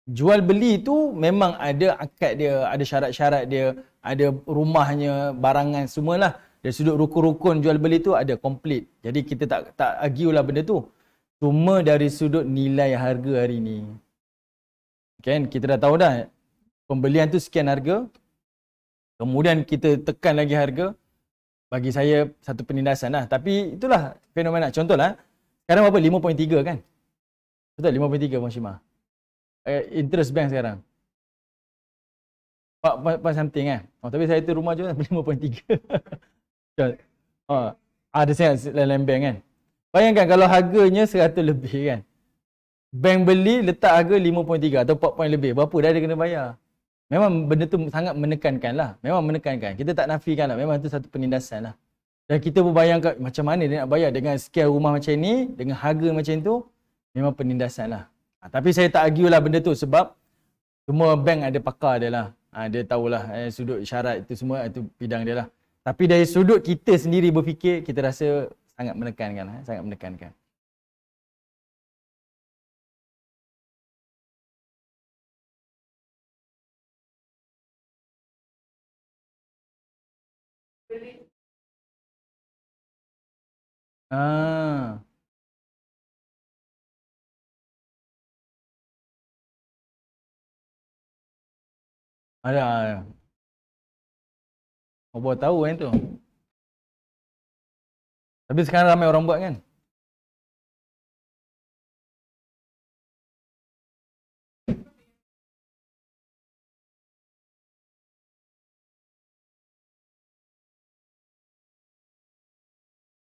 jual beli tu memang ada akad dia, ada syarat-syarat dia, ada rumahnya, barangan, semualah. Dari sudut rukun-rukun jual beli tu ada komplit. Jadi kita tak argue lah benda tu. Cuma dari sudut nilai harga hari ni. Kan kita dah tahu dah pembelian tu sekian harga. Kemudian kita tekan lagi harga. Bagi saya satu penindasan lah. Tapi itulah fenomena. Contohlah, sekarang berapa? 5.3 kan? Betul 5.3 Bang Syimah. Interest bank sekarang. 4 something kan? Tapi saya tu rumah je 5.3. Ada saya lain bank kan? Bayangkan kalau harganya 100 lebih kan? Bank beli letak harga 5.3 atau 4 point lebih. Berapa dah dia kena bayar? Memang benda tu sangat menekankan lah. Memang menekankan. Kita tak nafikan lah. Memang tu satu penindasan lah. Dan kita berbayangkan macam mana dia nak bayar dengan sekian rumah macam ni, dengan harga macam tu, memang penindasan lah. Tapi saya tak argue lah benda tu sebab semua bank ada pakar dia lah. Dia tahulah sudut syarat itu semua, itu bidang dia lah. Tapi dari sudut kita sendiri berfikir, kita rasa sangat menekankan. Sangat menekankan. Ah, ada. Apa tahu kan tu. Tapi sekarang ramai orang buat kan.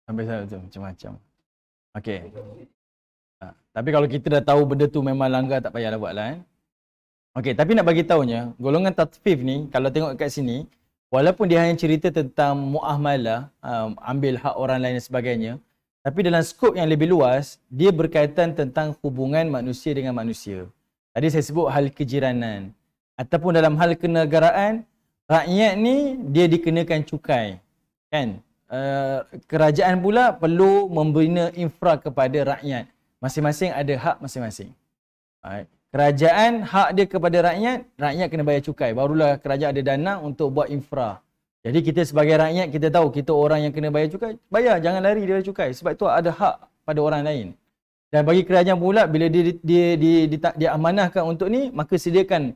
Sampai saya tu macam-macam. Okey. Tapi kalau kita dah tahu benda tu memang langgar, tak payahlah buat lah. Okey, tapi nak bagi tahunya, golongan tatfif ni, kalau tengok kat sini, walaupun dia hanya cerita tentang muamalah, ambil hak orang lain dan sebagainya, tapi dalam skop yang lebih luas, dia berkaitan tentang hubungan manusia dengan manusia. Tadi saya sebut hal kejiranan. Ataupun dalam hal kenegaraan, rakyat ni dia dikenakan cukai. Kan? Kerajaan pula perlu membina infra kepada rakyat. Masing-masing ada hak masing-masing. Kerajaan hak dia kepada rakyat, rakyat kena bayar cukai. Barulah kerajaan ada dana untuk buat infra. Jadi kita sebagai rakyat, kita tahu kita orang yang kena bayar cukai, bayar, jangan lari dari cukai. Sebab itu ada hak pada orang lain. Dan bagi kerajaan pula, bila dia amanahkan untuk ni, maka sediakan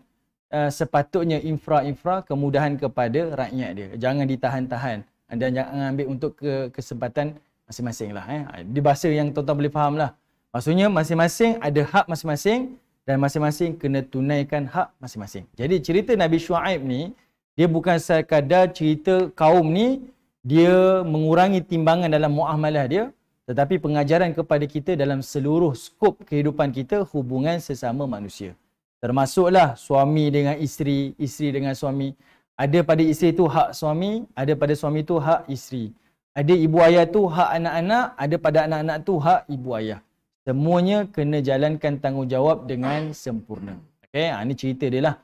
sepatutnya infra-infra kemudahan kepada rakyat dia. Jangan ditahan-tahan. Dan jangan ambil untuk kesempatan masing-masing lah. Di bahasa yang tuan-tuan boleh faham lah. Maksudnya masing-masing ada hak masing-masing dan masing-masing kena tunaikan hak masing-masing. Jadi cerita Nabi Syuaib ni, dia bukan sekadar cerita kaum ni, dia mengurangi timbangan dalam muamalah dia, tetapi pengajaran kepada kita dalam seluruh skop kehidupan kita, hubungan sesama manusia. Termasuklah suami dengan isteri, isteri dengan suami. Ada pada isteri tu hak suami, ada pada suami tu hak isteri. Ada ibu ayah tu hak anak-anak, ada pada anak-anak tu hak ibu ayah. Semuanya kena jalankan tanggungjawab dengan sempurna. Okey, ini cerita dia lah.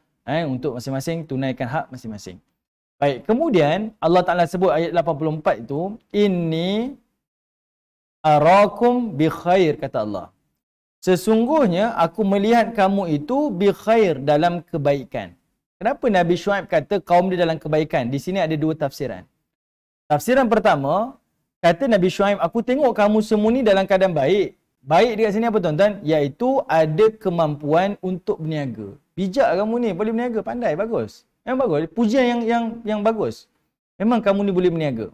Untuk masing-masing tunaikan hak masing-masing. Baik, kemudian Allah Ta'ala sebut ayat 84 itu, Inni arakum bi khair, kata Allah. Sesungguhnya aku melihat kamu itu bi khair, dalam kebaikan. Kenapa Nabi Syuaib kata kaum dia dalam kebaikan? Di sini ada dua tafsiran. Tafsiran pertama, kata Nabi Syuaib, aku tengok kamu semua ni dalam keadaan baik. Baik dekat sini apa tuan-tuan? Iaitu ada kemampuan untuk berniaga. Bijak kamu ni, boleh berniaga, pandai, bagus. Memang bagus. Pujian yang bagus. Memang kamu ni boleh berniaga.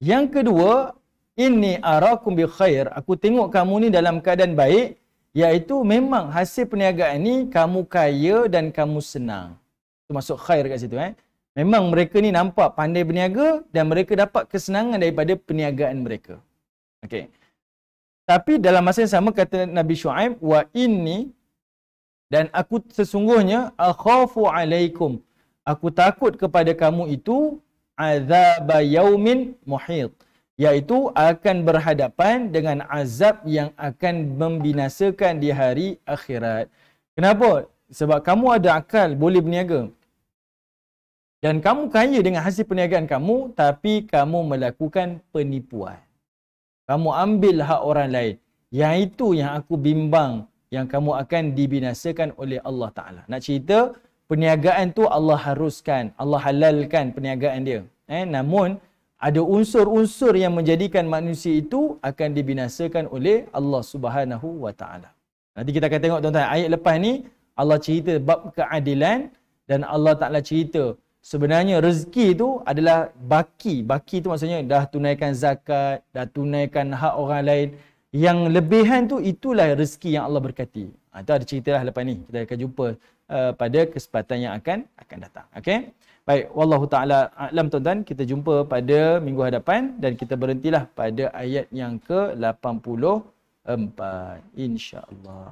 Yang kedua, inni arakum bi khair. Aku tengok kamu ni dalam keadaan baik, iaitu memang hasil perniagaan ni kamu kaya dan kamu senang. Itu masuk khair kat situ. Memang mereka ni nampak pandai berniaga dan mereka dapat kesenangan daripada perniagaan mereka. Okey. Tapi dalam masa yang sama kata Nabi Syuaib, wa inni, dan aku sesungguhnya akhafu alaikum. Aku takut kepada kamu itu azab yaumin muhit, iaitu akan berhadapan dengan azab yang akan membinasakan di hari akhirat. Kenapa? Sebab kamu ada akal, boleh berniaga. Dan kamu kaya dengan hasil perniagaan kamu, tapi kamu melakukan penipuan. Kamu ambil hak orang lain. Yang itu yang aku bimbang, yang kamu akan dibinasakan oleh Allah Ta'ala. Nak cerita, perniagaan tu Allah haruskan, Allah halalkan perniagaan dia. Namun, ada unsur-unsur yang menjadikan manusia itu akan dibinasakan oleh Allah Subhanahu wa taala. Nanti kita akan tengok tuan-tuan, ayat lepas ni Allah cerita bab keadilan dan Allah Taala cerita sebenarnya rezeki itu adalah baki. Baki tu maksudnya dah tunaikan zakat, dah tunaikan hak orang lain. Yang lebihan tu itulah rezeki yang Allah berkati. Itu ada ceritalah lepas ni. Kita akan jumpa pada kesempatan yang akan datang. Okey. Baik, wallahu taala a'lam tuan-tuan. Kita jumpa pada minggu hadapan dan kita berhentilah pada ayat yang ke-84 insya-Allah.